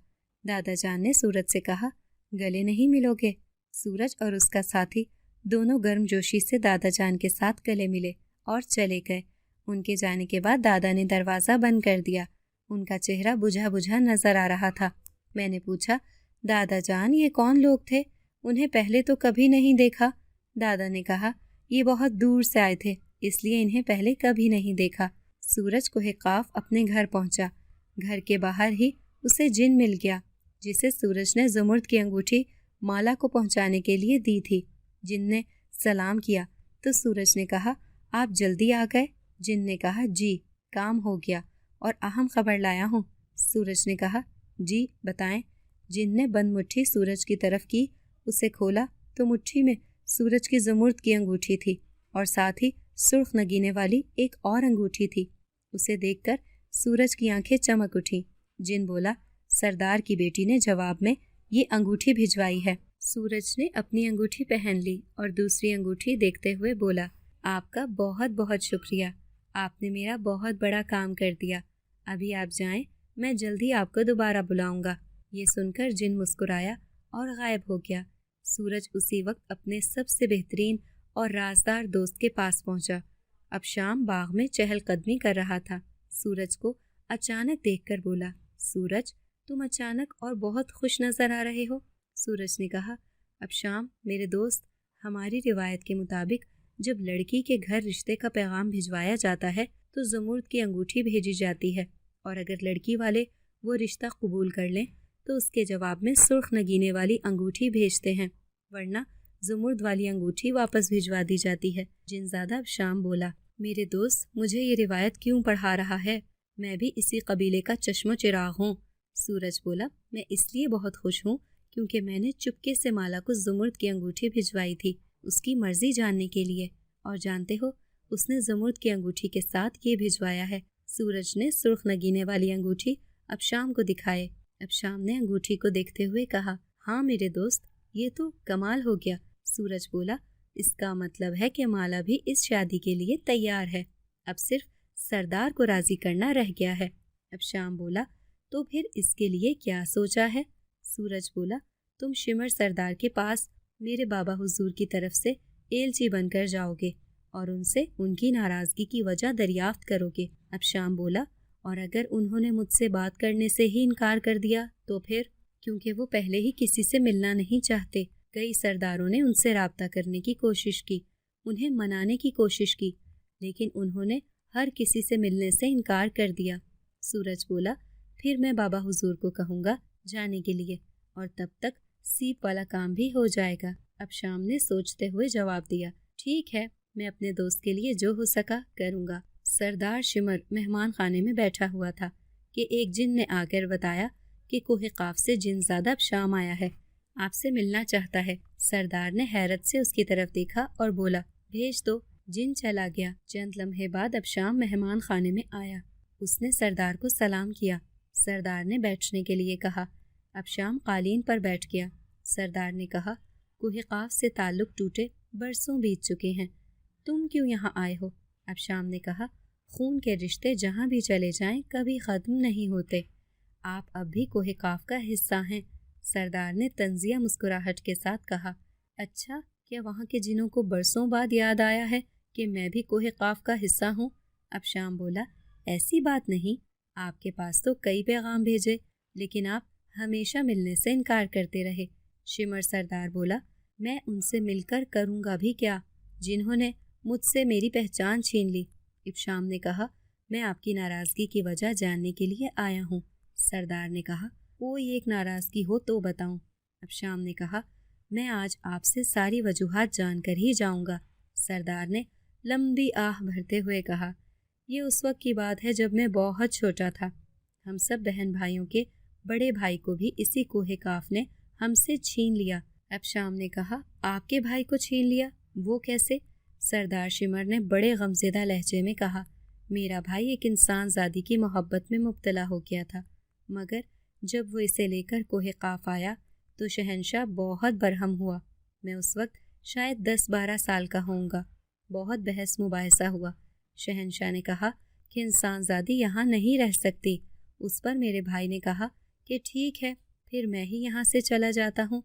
دادا جان نے سورج سے کہا، گلے نہیں ملو گے؟ سورج اور اس کا ساتھی دونوں گرم جوشی سے دادا جان کے ساتھ گلے ملے اور چلے گئے۔ ان کے جانے کے بعد دادا نے دروازہ بند کر دیا۔ ان کا چہرہ بجھا بجھا نظر آ رہا تھا۔ میں نے پوچھا، دادا جان یہ کون لوگ تھے؟ انہیں پہلے تو کبھی نہیں دیکھا۔ دادا نے کہا، یہ بہت دور سے آئے تھے، اس لیے انہیں پہلے کبھی نہیں دیکھا۔ سورج کوہ قاف اپنے گھر پہنچا۔ گھر کے باہر ہی اسے جن مل گیا جسے سورج نے زمرد کی انگوٹھی مالا کو پہنچانے کے لیے دی تھی۔ جن نے سلام کیا تو سورج نے کہا، آپ جلدی آ گئے؟ جن نے کہا، جی کام ہو گیا اور اہم خبر لایا ہوں۔ سورج نے کہا، جی بتائیں۔ جن نے بند مٹھی سورج کی طرف کی، اسے کھولا تو مٹھی میں سورج کی زمرد کی انگوٹھی تھی اور ساتھ ہی سرخ نگینے والی ایک اور انگوٹھی تھی۔ اسے دیکھ کر سورج کی آنکھیں چمک اٹھیں۔ جن بولا، سردار کی بیٹی نے جواب میں یہ انگوٹھی بھجوائی ہے۔ سورج نے اپنی انگوٹھی پہن لی اور دوسری انگوٹھی دیکھتے ہوئے بولا، آپ کا بہت بہت شکریہ، آپ نے میرا بہت بڑا کام کر دیا۔ ابھی آپ جائیں، میں جلدی آپ کو دوبارہ بلاؤں گا۔ یہ سن کر جن مسکرایا اور غائب ہو گیا۔ سورج اسی وقت اپنے سب سے بہترین اور رازدار دوست کے پاس پہنچا۔ اب شام باغ میں چہل قدمی کر رہا تھا۔ سورج کو اچانک دیکھ کر بولا، سورج، تم اچانک اور بہت خوش نظر آ رہے ہو۔ سورج نے کہا، اب شام میرے دوست، ہماری روایت کے مطابق جب لڑکی کے گھر رشتے کا پیغام بھجوایا جاتا ہے تو زمرد کی انگوٹھی بھیجی جاتی ہے، اور اگر لڑکی والے وہ رشتہ قبول کر لیں تو اس کے جواب میں سرخ نگینے والی انگوٹھی بھیجتے ہیں، ورنہ زمرد والی انگوٹھی واپس بھجوا دی جاتی ہے۔ جنزادہ اب شام بولا، میرے دوست مجھے یہ روایت کیوں پڑھا رہا ہے؟ میں بھی اسی قبیلے کا چشم و چراغ ہوں۔ سورج بولا، میں اس لیے بہت خوش ہوں کیونکہ میں نے چپکے سے مالا کو زمرد کی انگوٹھی بھجوائی تھی، اس کی مرضی جاننے کے لیے، اور جانتے ہو اس نے زمرد کی انگوٹھی کے ساتھ یہ بھجوایا ہے۔ سورج نے سرخ نگینے والی انگوٹھی اب شام کو دکھائے۔ اب شام نے انگوٹھی کو دیکھتے ہوئے کہا، ہاں میرے دوست، یہ تو کمال ہو گیا۔ سورج بولا، اس کا مطلب ہے کہ مالا بھی اس شادی کے لیے تیار ہے، اب صرف سردار کو راضی کرنا رہ گیا ہے۔ اب شام بولا، تو پھر اس کے لیے کیا سوچا ہے؟ سورج بولا، تم شمر سردار کے پاس میرے بابا حضور کی طرف سے ایلچی بن کر جاؤ گے اور ان سے ان کی ناراضگی کی وجہ دریافت کرو گے۔ اب شام بولا، اور اگر انہوں نے مجھ سے بات کرنے سے ہی انکار کر دیا تو پھر؟ کیونکہ وہ پہلے ہی کسی سے ملنا نہیں چاہتے۔ کئی سرداروں نے ان سے رابطہ کرنے کی کوشش کی، انہیں منانے کی کوشش کی، لیکن انہوں نے ہر کسی سے ملنے سے انکار کر دیا۔ سورج بولا، پھر میں بابا حضور کو کہوں گا جانے کے لیے، اور تب تک سیپ والا کام بھی ہو جائے گا۔ اب شام نے سوچتے ہوئے جواب دیا، ٹھیک ہے، میں اپنے دوست کے لیے جو ہو سکا کروں گا۔ سردار شمر مہمان خانے میں بیٹھا ہوا تھا کہ ایک جن نے آ کر بتایا کہ کوہ قاف سے جنزادہ اب شام آیا ہے، آپ سے ملنا چاہتا ہے۔ سردار نے حیرت سے اس کی طرف دیکھا اور بولا، بھیج دو۔ جن چلا گیا۔ چند لمحے بعد اب شام مہمان خانے میں آیا۔ اس نے سردار کو سلام کیا۔ سردار نے بیٹھنے کے لیے کہا۔ اب شام قالین پر بیٹھ گیا۔ سردار نے کہا، کوہ قاف سے تعلق ٹوٹے برسوں بیت چکے ہیں، تم کیوں یہاں آئے ہو؟ اب شام نے کہا، خون کے رشتے جہاں بھی چلے جائیں کبھی ختم نہیں ہوتے، آپ اب بھی کوہ قاف کا حصہ ہیں۔ سردار نے طنزیہ مسکراہٹ کے ساتھ کہا، اچھا، کیا وہاں کے جنوں کو برسوں بعد یاد آیا ہے کہ میں بھی کوہ قاف کا حصہ ہوں؟ اب شام بولا، ایسی بات نہیں، آپ کے پاس تو کئی پیغام بھیجے لیکن آپ ہمیشہ ملنے سے انکار کرتے رہے۔ شمر سردار بولا، میں ان سے مل کر کروں گا بھی کیا جنہوں نے مجھ سے میری پہچان چھین لی۔ اب شام نے کہا، میں آپ کی ناراضگی کی وجہ جاننے کے لیے آیا ہوں۔ سردار نے کہا، کوئی ایک ناراضگی ہو تو بتاؤں۔ اب شام نے کہا، میں آج آپ سے ساری وجوہات جان کر ہی جاؤں گا۔ سردار نے لمبی آہ بھرتے ہوئے کہا، یہ اس وقت کی بات ہے جب میں بہت چھوٹا تھا، ہم سب بہن بھائیوں کے بڑے بھائی کو بھی اسی کوہ قاف نے ہم سے چھین لیا۔ اب شام نے کہا، آپ کے بھائی کو چھین لیا، وہ کیسے؟ سردار شمر نے بڑے غمزدہ لہجے میں کہا، میرا بھائی ایک انسان زادی کی محبت میں مبتلا ہو گیا تھا، مگر جب وہ اسے لے کر کوہ قاف آیا تو شہنشاہ بہت برہم ہوا۔ میں اس وقت شاید 10-12 سال کا ہوں گا۔ بہت بحث مباحثہ ہوا۔ شہنشاہ نے کہا کہ انسان زادی یہاں نہیں رہ سکتی۔ اس پر میرے بھائی نے کہا کہ ٹھیک ہے، پھر میں ہی یہاں سے چلا جاتا ہوں۔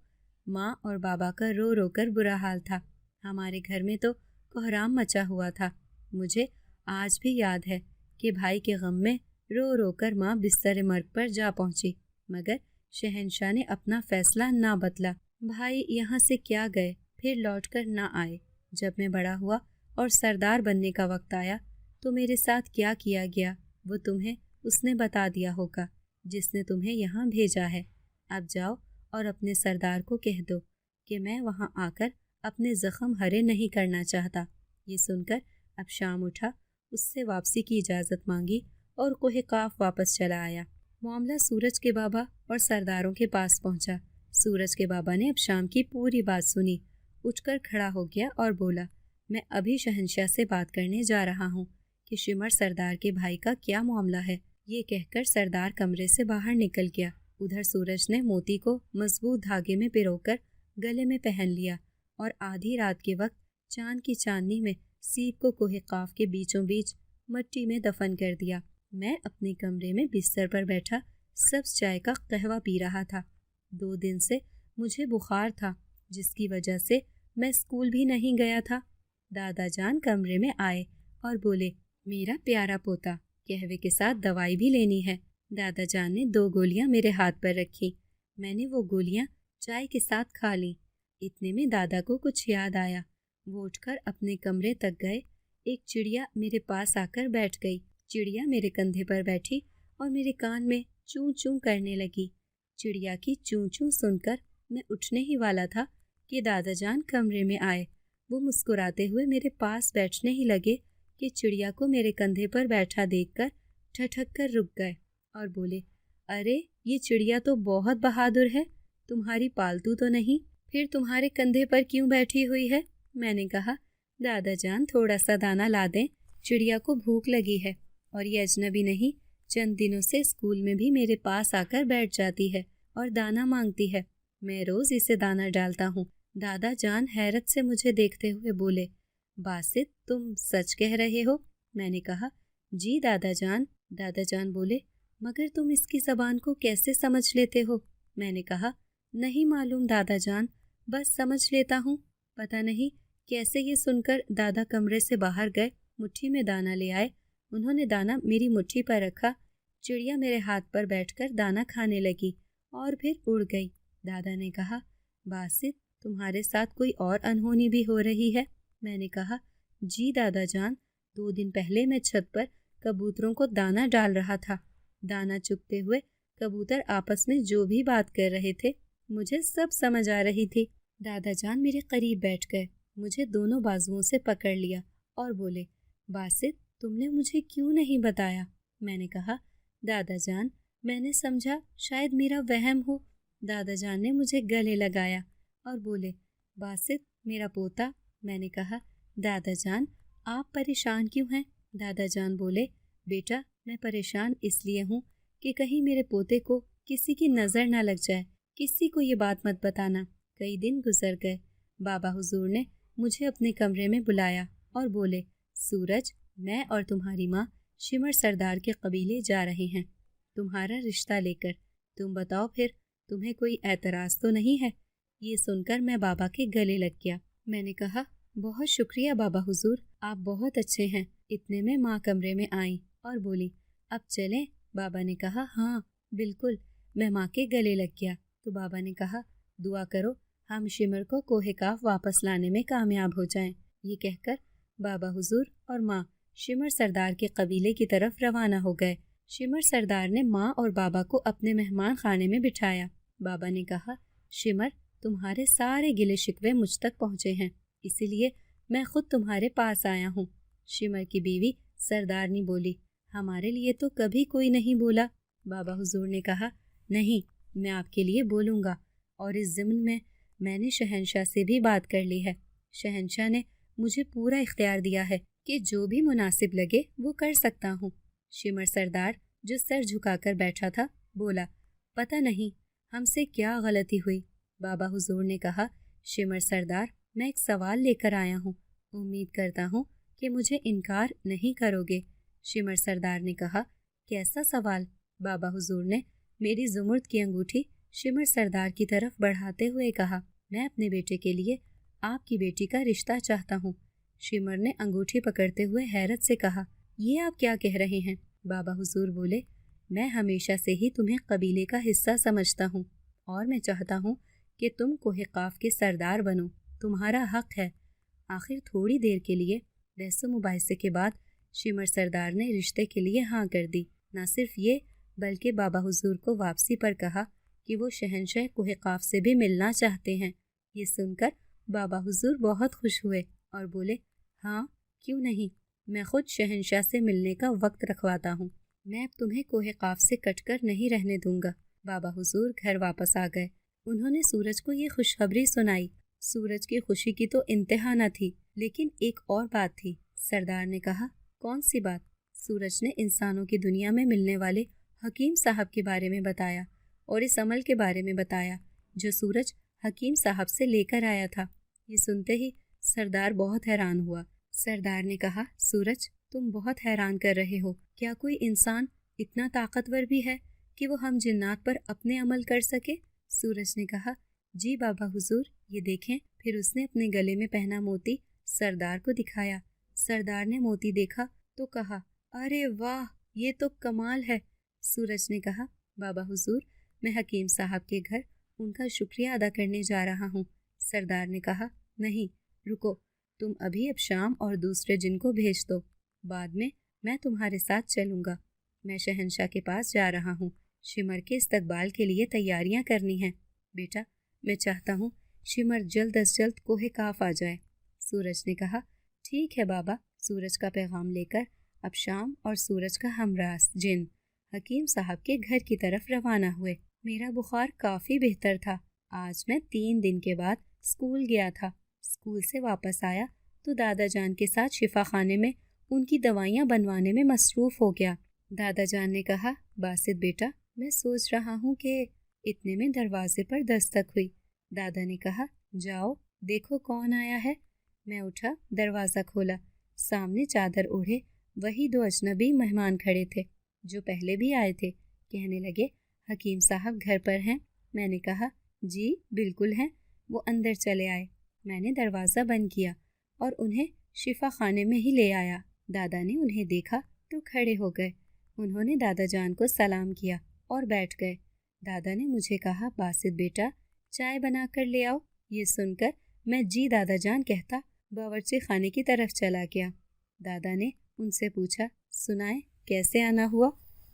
ماں اور بابا کا رو رو کر برا حال تھا، ہمارے گھر میں تو کوہرام مچا ہوا تھا۔ مجھے آج بھی یاد ہے کہ بھائی کے غم میں رو رو کر ماں بستر مرگ پر جا پہنچی، مگر شہنشاہ نے اپنا فیصلہ نہ بدلا۔ بھائی یہاں سے کیا گئے، پھر لوٹ کر نہ آئے۔ جب میں بڑا ہوا اور سردار بننے کا وقت آیا تو میرے ساتھ کیا کیا گیا وہ تمہیں اس نے بتا دیا ہوگا جس نے تمہیں یہاں بھیجا ہے۔ اب جاؤ اور اپنے سردار کو کہہ دو کہ میں وہاں آ کر اپنے زخم ہرے نہیں کرنا چاہتا۔ یہ سن کر اب شام اٹھا، اس سے واپسی کی اجازت مانگی اور کوہ قاف واپس چلا آیا۔ معاملہ سورج کے بابا اور سرداروں کے پاس پہنچا۔ سورج کے بابا نے اب شام کی پوری بات سنی، اٹھ کر کھڑا ہو گیا اور بولا، میں ابھی شہنشاہ سے بات کرنے جا رہا ہوں کہ شمر سردار کے بھائی کا کیا معاملہ ہے۔ یہ کہہ کر سردار کمرے سے باہر نکل گیا۔ ادھر سورج نے موتی کو مضبوط دھاگے میں پرو کر گلے میں پہن لیا اور آدھی رات کے وقت چاند کی چاندنی میں سیپ کو کوہ قاف کے بیچوں بیچ مٹی میں دفن کر دیا۔ میں اپنے کمرے میں بستر پر بیٹھا سبز چائے کا قہوہ پی رہا تھا۔ 2 دن سے مجھے بخار تھا، جس کی وجہ سے میں اسکول بھی نہیں گیا تھا۔ دادا جان کمرے میں آئے اور بولے، میرا پیارا پوتا، قہوے کے ساتھ دوائی بھی لینی ہے۔ دادا جان نے 2 گولیاں میرے ہاتھ پر رکھی۔ میں نے وہ گولیاں چائے کے ساتھ کھا لیں۔ اتنے میں دادا کو کچھ یاد آیا۔ وہ اٹھ کر اپنے کمرے تک گئے۔ ایک چڑیا میرے پاس آ کر بیٹھ گئی۔ چڑیا میرے کندھے پر بیٹھی اور میرے کان میں چوں چوں کرنے لگی۔ چڑیا کی چوں چوں سن کر میں اٹھنے ہی والا تھا کہ دادا جان کمرے میں آئے۔ وہ مسکراتے ہوئے میرے پاس بیٹھنے ہی لگے کہ چڑیا کو میرے کندھے پر بیٹھا دیکھ کر ٹھٹک کر رک گئے اور بولے، ارے یہ چڑیا تو بہت بہادر ہے، تمہاری پالتو تو نہیں، پھر تمہارے کندھے پر کیوں بیٹھی ہوئی ہے؟ میں نے کہا، دادا جان تھوڑا سا دانہ لا دیں، چڑیا کو بھوک لگی ہے اور یہ اجنبی نہیں، چند دنوں سے اسکول میں بھی میرے پاس آ کر بیٹھ جاتی ہے اور دانہ مانگتی ہے، میں روز اسے دانہ ڈالتا ہوں۔ دادا جان حیرت سے مجھے دیکھتے ہوئے بولے، باسط تم سچ کہہ رہے ہو؟ میں نے کہا، جی دادا جان۔ دادا جان بولے، مگر تم اس کی زبان کو کیسے سمجھ لیتے ہو؟ میں نے کہا، نہیں معلوم دادا جان، بس سمجھ لیتا ہوں۔ پتہ نہیں کیسے یہ سن کر دادا کمرے سے باہر گئے، مٹھی میں دانہ لے آئے۔ انہوں نے دانہ میری مٹھی پر رکھا۔ چڑیا میرے ہاتھ پر بیٹھ کر دانہ کھانے لگی اور پھر اڑ گئی۔ دادا نے کہا، باسط تمہارے ساتھ کوئی اور انہونی بھی ہو رہی ہے؟ میں نے کہا، جی دادا جان، 2 دن پہلے میں چھت پر کبوتروں کو دانہ ڈال رہا تھا۔ دانہ چگتے ہوئے کبوتر آپس میں جو بھی بات کر رہے تھے مجھے سب سمجھ آ رہی تھی۔ دادا جان میرے قریب بیٹھ گئے، مجھے دونوں بازوؤں سے پکڑ لیا اور بولے، باسط تم نے مجھے کیوں نہیں بتایا؟ میں نے کہا، دادا جان میں نے سمجھا شاید میرا وہم ہو۔ دادا جان نے مجھے گلے لگایا اور بولے، باسط میرا پوتا۔ میں نے کہا، دادا جان آپ پریشان کیوں ہیں؟ دادا جان بولے، بیٹا میں پریشان اس لیے ہوں کہ کہیں میرے پوتے کو کسی کی نظر نہ لگ جائے، کسی کو یہ بات مت بتانا۔ کئی دن گزر گئے، بابا حضور نے مجھے اپنے کمرے میں بلایا اور بولے، سورج میں اور تمہاری ماں شمر سردار کے قبیلے جا رہے ہیں تمہارا رشتہ لے کر، تم بتاؤ پھر تمہیں کوئی اعتراض تو نہیں ہے؟ یہ سن کر میں بابا کے گلے لگ گیا۔ میں نے کہا، بہت شکریہ بابا حضور، آپ بہت اچھے ہیں۔ اتنے میں ماں کمرے میں آئیں اور بولی، اب چلیں؟ بابا نے کہا، ہاں بالکل۔ میں ماں کے گلے لگ گیا تو بابا نے کہا، دعا کرو ہم شمر کو کوہ کاف واپس لانے میں کامیاب ہو جائیں۔ یہ کہہ کر بابا حضور اور ماں شمر سردار کے قبیلے کی طرف روانہ ہو گئے۔ شمر سردار نے ماں اور بابا کو اپنے مہمان خانے میں بٹھایا۔ بابا نے کہا، شمر تمہارے سارے گلے شکوے مجھ تک پہنچے ہیں، اسی لیے میں خود تمہارے پاس آیا ہوں۔ شمر کی بیوی سردارنی بولی، ہمارے لیے تو کبھی کوئی نہیں بولا۔ بابا حضور نے کہا، نہیں میں آپ کے لیے بولوں گا، اور اس ضمن میں نے شہنشاہ سے بھی بات کر لی ہے۔ شہنشاہ نے مجھے پورا اختیار دیا ہے کہ جو بھی مناسب لگے وہ کر سکتا ہوں۔ شمر سردار جو سر جھکا کر بیٹھا تھا بولا، پتہ نہیں ہم سے کیا غلطی ہوئی۔ بابا حضور نے کہا، شمر سردار میں ایک سوال لے کر آیا ہوں، امید کرتا ہوں کہ مجھے انکار نہیں کرو گے۔ شمر سردار نے کہا، کیسا سوال؟ بابا حضور نے میری زمرد کی انگوٹھی شمر سردار کی طرف بڑھاتے ہوئے کہا، میں اپنے بیٹے کے لیے آپ کی بیٹی کا رشتہ چاہتا ہوں۔ شمر نے انگوٹھی پکڑتے ہوئے حیرت سے کہا، یہ آپ کیا کہہ رہے ہیں؟ بابا حضور بولے، میں ہمیشہ سے ہی تمہیں قبیلے کا حصہ سمجھتا ہوں اور میں چاہتا ہوں کہ تم کوہ قاف کے سردار بنو، تمہارا حق ہے۔ آخر تھوڑی دیر کے لیے بحث و مباحثے کے بعد شمر سردار نے رشتے کے لیے ہاں کر دی۔ نہ صرف یہ بلکہ بابا حضور کو واپسی پر کہا کہ وہ شہنشاہ کوہ قاف سے بھی ملنا چاہتے ہیں۔ یہ سن کر بابا حضور بہت خوش ہوئے اور بولے، ہاں کیوں نہیں، میں خود شہنشاہ سے ملنے کا وقت رکھواتا ہوں، میں اب تمہیں کوہ قاف سے کٹ کر نہیں رہنے دوں گا۔ بابا حضور گھر واپس آ گئے۔ انہوں نے سورج کو یہ خوشخبری سنائی۔ سورج کی خوشی کی تو انتہا نہ تھی، لیکن ایک اور بات تھی، سردار نے کہا۔ کون سی بات؟ سورج نے انسانوں کی دنیا میں ملنے والے حکیم صاحب کے بارے میں بتایا اور اس عمل کے بارے میں بتایا جو سورج حکیم صاحب سے لے کر آیا تھا۔ یہ سنتے ہی سردار بہت حیران ہوا۔ سردار نے کہا، سورج تم بہت حیران کر رہے ہو، کیا کوئی انسان اتنا طاقتور بھی ہے کہ وہ ہم جنات پر اپنے عمل کر سکے؟ سورج نے کہا، جی بابا حضور، یہ دیکھیں۔ پھر اس نے اپنے گلے میں پہنا موتی سردار کو دکھایا۔ سردار نے موتی دیکھا تو کہا، ارے واہ، یہ تو کمال ہے۔ سورج نے کہا، بابا حضور، میں حکیم صاحب کے گھر ان کا شکریہ ادا کرنے جا رہا ہوں۔ سردار نے کہا، نہیں، رکو، تم ابھی اب شام اور دوسرے جن کو بھیج دو، بعد میں تمہارے ساتھ چلوں گا۔ میں شہنشاہ کے پاس جا رہا ہوں، شمر کے استقبال کے لیے تیاریاں کرنی ہیں۔ بیٹا، میں چاہتا ہوں شمر جلد از جلد کوہ کاف آ جائے۔ سورج نے کہا، ٹھیک ہے بابا۔ سورج کا پیغام لے کر اب شام اور سورج کا ہمراز جن حکیم صاحب کے گھر کی طرف روانہ ہوئے۔ میرا بخار کافی بہتر تھا۔ آج میں 3 دن کے بعد اسکول گیا تھا۔ اسکول سے واپس آیا تو دادا جان کے ساتھ شفا خانے میں ان کی دوائیاں بنوانے میں مصروف ہو گیا۔ دادا جان نے کہا، باسط بیٹا، میں سوچ رہا ہوں کہ اتنے میں دروازے پر دستک ہوئی۔ دادا نے کہا، جاؤ دیکھو کون آیا ہے۔ میں اٹھا، دروازہ کھولا۔ سامنے چادر اوڑھے وہی 2 اجنبی مہمان کھڑے تھے جو پہلے بھی آئے تھے۔ کہنے لگے، حکیم صاحب گھر پر ہیں؟ میں نے کہا، جی بالکل ہیں۔ وہ اندر چلے آئے۔ میں نے دروازہ بند کیا اور انہیں شفا خانے میں ہی لے آیا۔ دادا نے انہیں دیکھا تو کھڑے ہو گئے۔ انہوں نے دادا جان کو سلام کیا اور بیٹھ گئے۔ دادا نے مجھے کہا، باسط بیٹا، چائے بنا کر لے آؤ۔ یہ سن کر میں جی دادا جان کہتا باورچی خانے کی طرف چلا گیا۔ دادا نے ان سے پوچھا، سنائیں کیسے آنا ہوا؟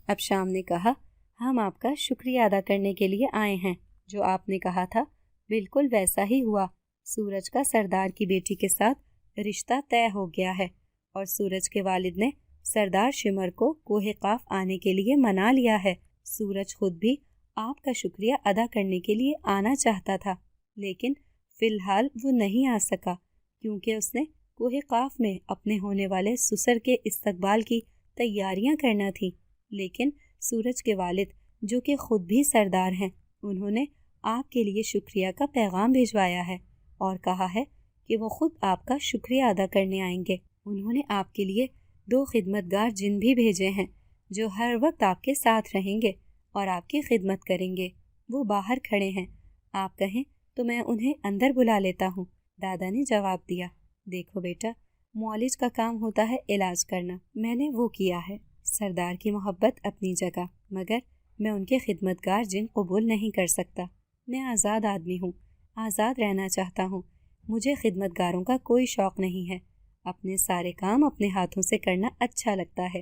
اب شام نے کہا، ہم آپ کا شکریہ ادا کرنے کے لیے آئے ہیں۔ جو آپ نے کہا تھا بالکل ویسا ہی ہوا۔ سورج کا سردار کی بیٹی کے ساتھ رشتہ طے ہو گیا ہے اور سورج کے والد نے سردار شمر کو کوہ قاف آنے کے لیے منا لیا ہے۔ سورج خود بھی آپ کا شکریہ ادا کرنے کے لیے آنا چاہتا تھا، لیکن فی الحال وہ نہیں آ سکا کیونکہ اس نے کوہ قاف میں اپنے ہونے والے سسر کے استقبال کی تیاریاں کرنا تھیں۔ لیکن سورج کے والد جو کہ خود بھی سردار ہیں، انہوں نے آپ کے لیے شکریہ کا پیغام بھیجوایا ہے اور کہا ہے کہ وہ خود آپ کا شکریہ ادا کرنے آئیں گے۔ انہوں نے آپ کے لیے 2 خدمتگار جن بھی بھیجے ہیں جو ہر وقت آپ کے ساتھ رہیں گے اور آپ کی خدمت کریں گے۔ وہ باہر کھڑے ہیں، آپ کہیں تو میں انہیں اندر بلا لیتا ہوں۔ دادا نے جواب دیا، دیکھو بیٹا، معالج کا کام ہوتا ہے علاج کرنا، میں نے وہ کیا ہے۔ سردار کی محبت اپنی جگہ، مگر میں ان کے خدمتگار جن قبول نہیں کر سکتا۔ میں آزاد آدمی ہوں، آزاد رہنا چاہتا ہوں۔ مجھے خدمتگاروں کا کوئی شوق نہیں ہے۔ اپنے سارے کام اپنے ہاتھوں سے کرنا اچھا لگتا ہے،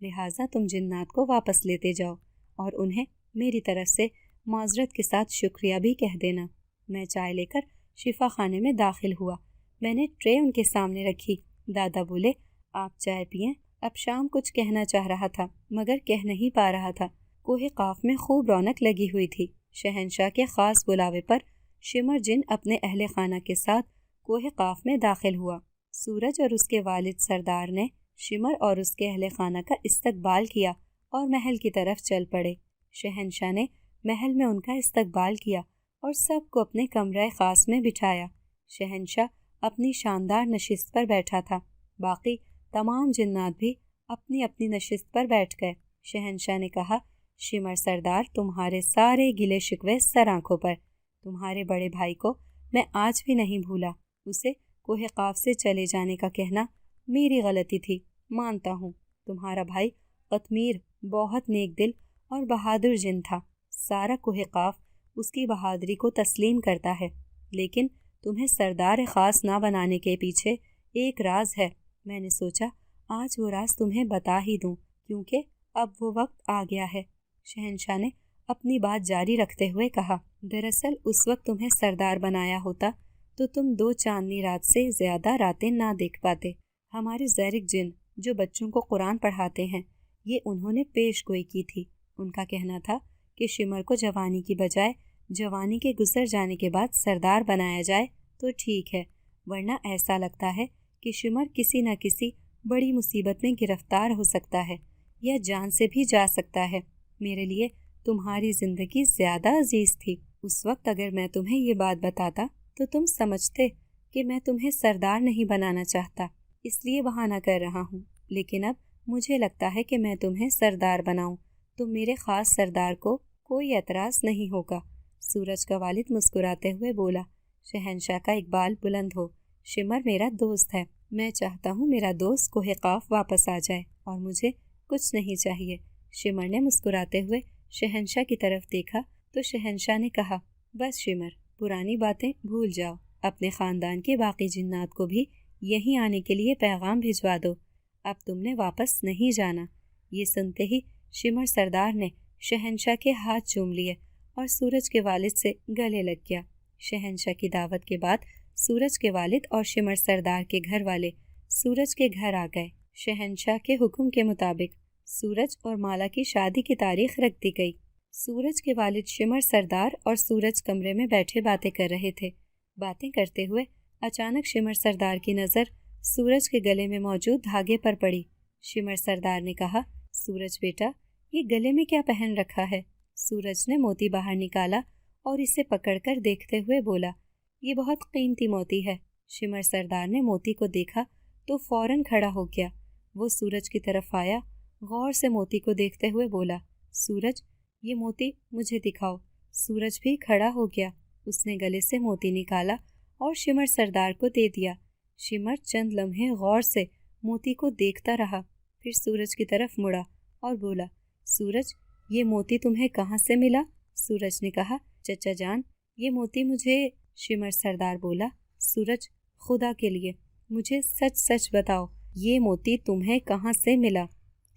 لہٰذا تم جنات کو واپس لیتے جاؤ اور انہیں میری طرف سے معذرت کے ساتھ شکریہ بھی کہہ دینا۔ میں چائے لے کر شفا خانے میں داخل ہوا۔ میں نے ٹرے ان کے سامنے رکھی۔ دادا بولے، آپ چائے پئیں۔ اب شام کچھ کہنا چاہ رہا تھا مگر کہہ نہیں پا رہا تھا۔ کوہ قاف میں خوب رونق لگی ہوئی تھی۔ شہنشاہ کے خاص بلاوے پر شمر جن اپنے اہل خانہ کے ساتھ کوہ قاف میں داخل ہوا۔ سورج اور اس کے والد سردار نے شمر اور اس کے اہل خانہ کا استقبال کیا اور محل کی طرف چل پڑے۔ شہنشاہ نے محل میں ان کا استقبال کیا اور سب کو اپنے کمرہ خاص میں بٹھایا۔ شہنشاہ اپنی شاندار نشست پر بیٹھا تھا، باقی تمام جنات بھی اپنی اپنی نشست پر بیٹھ گئے۔ شہنشاہ نے کہا، شمر سردار، تمہارے سارے گلے شکوے سر آنکھوں پر۔ تمہارے بڑے بھائی کو میں آج بھی نہیں بھولا۔ اسے کوہ قاف سے چلے جانے کا کہنا میری غلطی تھی، مانتا ہوں۔ تمہارا بھائی قطمیر بہت نیک دل اور بہادر جن تھا۔ سارا کوہ قاف اس کی بہادری کو تسلیم کرتا ہے، لیکن تمہیں سردار خاص نہ بنانے کے پیچھے ایک راز ہے۔ میں نے سوچا آج وہ راز تمہیں بتا ہی دوں کیونکہ اب وہ وقت آ گیا ہے۔ شہنشاہ نے اپنی بات جاری رکھتے ہوئے کہا، دراصل اس وقت تمہیں سردار بنایا ہوتا تو تم 2 چاندنی رات سے زیادہ راتیں نہ دیکھ پاتے۔ ہمارے زیرک جن جو بچوں کو قرآن پڑھاتے ہیں، یہ انہوں نے پیش گوئی کی تھی۔ ان کا کہنا تھا کہ شمر کو جوانی کی بجائے جوانی کے گزر جانے کے بعد سردار بنایا جائے تو ٹھیک ہے، ورنہ ایسا لگتا ہے کہ شمر کسی نہ کسی بڑی مصیبت میں گرفتار ہو سکتا ہے یا جان سے بھی جا سکتا ہے۔ میرے لیے تمہاری زندگی زیادہ عزیز تھی۔ اس وقت اگر میں تمہیں یہ بات بتاتا تو تم سمجھتے کہ میں تمہیں سردار نہیں بنانا چاہتا، اس لیے بہانہ کر رہا ہوں، لیکن اب مجھے لگتا ہے کہ میں تمہیں سردار بناؤں تو میرے خاص سردار کو کوئی اعتراض نہیں ہوگا۔ سورج کا والد مسکراتے ہوئے بولا، شہنشاہ کا اقبال بلند ہو، شمر میرا دوست ہے، میں چاہتا ہوں میرا دوست کوہ قاف واپس آ جائے اور مجھے کچھ نہیں چاہیے۔ شمر نے مسکراتے ہوئے شہنشاہ کی طرف دیکھا تو شہنشاہ نے کہا، بس شمر، پرانی باتیں بھول جاؤ، اپنے خاندان کے باقی جنات کو بھی یہیں آنے کے لیے پیغام بھجوا دو، اب تم نے واپس نہیں جانا۔ یہ سنتے ہی شمر سردار نے شہنشاہ کے ہاتھ چوم لیے اور سورج کے والد سے گلے لگ گیا۔ شہنشاہ کی دعوت کے بعد سورج کے والد اور شمر سردار کے گھر والے سورج کے گھر آ گئے۔ شہنشاہ کے حکم کے مطابق سورج اور مالا کی شادی کی تاریخ رکھ دی گئی۔ سورج کے والد شمر سردار اور سورج کمرے میں بیٹھے باتیں کر رہے تھے۔ باتیں کرتے ہوئے اچانک شمر سردار کی نظر سورج کے گلے میں موجود دھاگے پر پڑی۔ شمر سردار نے کہا، سورج بیٹا، یہ گلے میں کیا پہن رکھا ہے؟ سورج نے موتی باہر نکالا اور اسے پکڑ کر دیکھتے ہوئے بولا، یہ بہت قیمتی موتی ہے۔ شمر سردار نے موتی کو دیکھا تو فوراً کھڑا ہو گیا۔ وہ سورج کی طرف آیا، غور سے موتی کو دیکھتے ہوئے بولا، سورج، یہ موتی مجھے دکھاؤ۔ سورج بھی کھڑا ہو گیا، اس نے گلے سے موتی نکالا اور شمر سردار کو دے دیا۔ شمر چند لمحے غور سے موتی کو دیکھتا رہا، پھر سورج کی طرف مڑا اور بولا، سورج، یہ موتی تمہیں کہاں سے ملا؟ سورج نے کہا، چچا جان، یہ موتی مجھے… شمر سردار بولا، سورج، خدا کے لیے مجھے سچ سچ بتاؤ، یہ موتی تمہیں کہاں سے ملا؟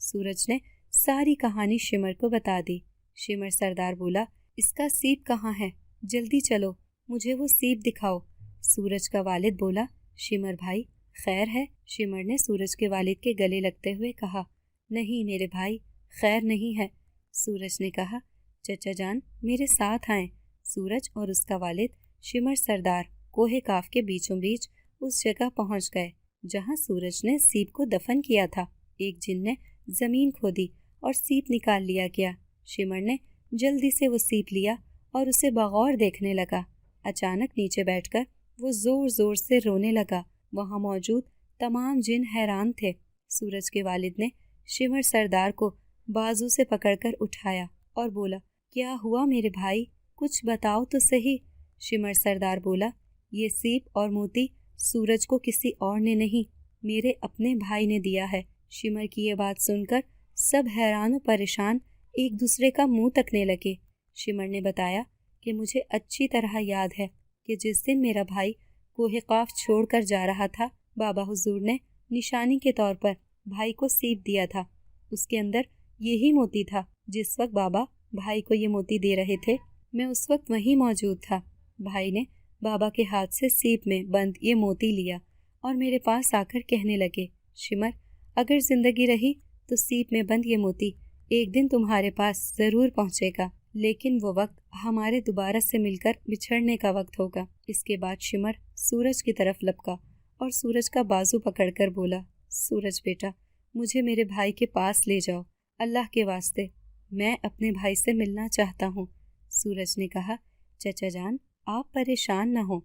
سورج نے ساری کہانی شمر کو بتا دی۔ شمر سردار بولا، اس کا سیپ کہاں ہے؟ جلدی چلو، مجھے وہ سیپ دکھاؤ۔ سورج کا والد بولا، شمر بھائی، خیر ہے؟ شمر نے سورج کے والد کے گلے لگتے ہوئے کہا، نہیں میرے بھائی، خیر نہیں ہے۔ سورج نے کہا، چچا جان، میرے ساتھ آئیں۔ سورج اور اس کا والد شمر سردار کوہ کاف کے بیچوں بیچ اس جگہ پہنچ گئے جہاں سورج نے سیپ کو دفن کیا تھا۔ ایک جن نے زمین کھودی اور سیپ نکال لیا گیا۔ شمر نے جلدی سے وہ سیپ لیا اور اسے بغور دیکھنے لگا۔ اچانک نیچے بیٹھ کر وہ زور زور سے رونے لگا۔ وہاں موجود تمام جن حیران تھے۔ سورج کے والد نے شمر سردار کو بازو سے پکڑ کر اٹھایا اور بولا، کیا ہوا میرے بھائی؟ کچھ بتاؤ تو صحیح۔ شمر سردار بولا، یہ سیپ اور موتی سورج کو کسی اور نے نہیں، میرے اپنے بھائی نے دیا ہے۔ شمر کی یہ بات سن کر سب حیران و پریشان ایک دوسرے کا منہ تکنے لگے۔ شمر نے بتایا کہ مجھے اچھی طرح یاد ہے کہ جس دن میرا بھائی کوہ قاف چھوڑ کر جا رہا تھا، بابا حضور نے نشانی کے طور پر بھائی کو سیپ دیا تھا۔ اس کے اندر یہی موتی تھا۔ جس وقت بابا بھائی کو یہ موتی دے رہے تھے، میں اس وقت وہیں موجود تھا۔ بھائی نے بابا کے ہاتھ سے سیپ میں بند یہ موتی لیا اور میرے پاس آ کر کہنے لگے، شمر، اگر زندگی رہی تو سیپ میں بند یہ موتی ایک دن تمہارے پاس ضرور پہنچے گا، لیکن وہ وقت ہمارے دوبارہ سے مل کر بچھڑنے کا وقت ہوگا۔ اس کے بعد شمر سورج کی طرف لپکا اور سورج کا بازو پکڑ کر بولا، سورج بیٹا، مجھے میرے بھائی کے پاس لے جاؤ، اللہ کے واسطے، میں اپنے بھائی سے ملنا چاہتا ہوں۔ سورج نے کہا، چچا جان، آپ پریشان نہ ہوں،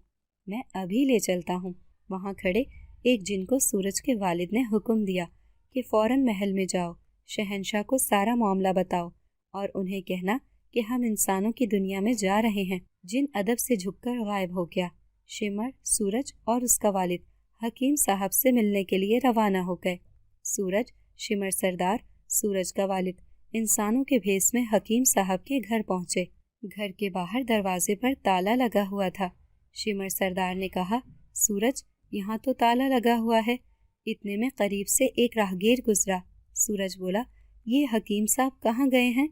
میں ابھی لے چلتا ہوں۔ وہاں کھڑے ایک جن کو سورج کے والد نے حکم دیا کہ فوراً محل میں جاؤ، شہنشاہ کو سارا معاملہ بتاؤ اور انہیں کہنا کہ ہم انسانوں کی دنیا میں جا رہے ہیں۔ جن ادب سے جھک کر غائب ہو گیا۔ شمر، سورج اور اس کا والد حکیم صاحب سے ملنے کے لیے روانہ ہو گئے۔ سورج، شمر سردار، سورج کا والد انسانوں کے بھیس میں حکیم صاحب کے گھر پہنچے۔ گھر کے باہر دروازے پر تالا لگا ہوا تھا۔ شمر سردار نے کہا، سورج، یہاں تو تالا لگا ہوا ہے۔ اتنے میں قریب سے ایک راہگیر گزرا۔ سورج بولا، یہ حکیم صاحب کہاں گئے ہیں؟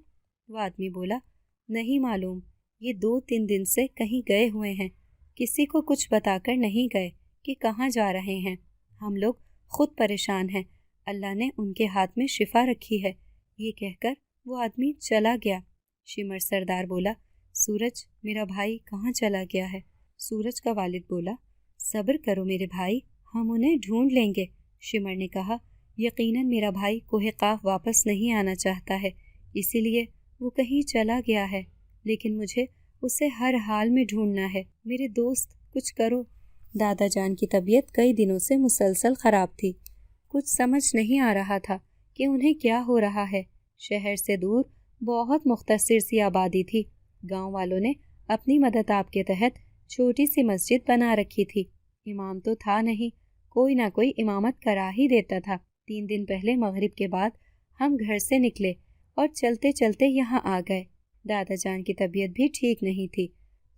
وہ آدمی بولا، نہیں معلوم، یہ 2-3 دن سے کہیں گئے ہوئے ہیں، کسی کو کچھ بتا کر نہیں گئے کہ کہاں جا رہے ہیں۔ ہم لوگ خود پریشان ہیں، اللہ نے ان کے ہاتھ میں شفا رکھی ہے۔ یہ کہہ کر وہ آدمی چلا گیا۔ شمر سردار بولا، سورج، میرا بھائی کہاں چلا گیا ہے؟ سورج کا والد بولا، صبر کرو میرے بھائی، ہم انہیں ڈھونڈ لیں گے، شمر نے کہا۔ یقیناً میرا بھائی کوہ قاف واپس نہیں آنا چاہتا ہے، اسی لیے وہ کہیں چلا گیا ہے، لیکن مجھے اسے ہر حال میں ڈھونڈنا ہے۔ میرے دوست کچھ کرو۔ دادا جان کی طبیعت کئی دنوں سے مسلسل خراب تھی۔ کچھ سمجھ نہیں آ رہا تھا کہ انہیں کیا ہو رہا ہے۔ شہر سے دور بہت مختصر سی آبادی تھی۔ گاؤں والوں نے اپنی مددآب کے تحت چھوٹی سی مسجد بنا رکھی تھی۔ امام تو تھا نہیں، کوئی نہ کوئی امامت کرا ہی دیتا تھا۔ 3 دن پہلے مغرب کے بعد ہم گھر سے نکلے اور چلتے چلتے یہاں آ گئے۔ دادا جان کی طبیعت بھی ٹھیک نہیں تھی،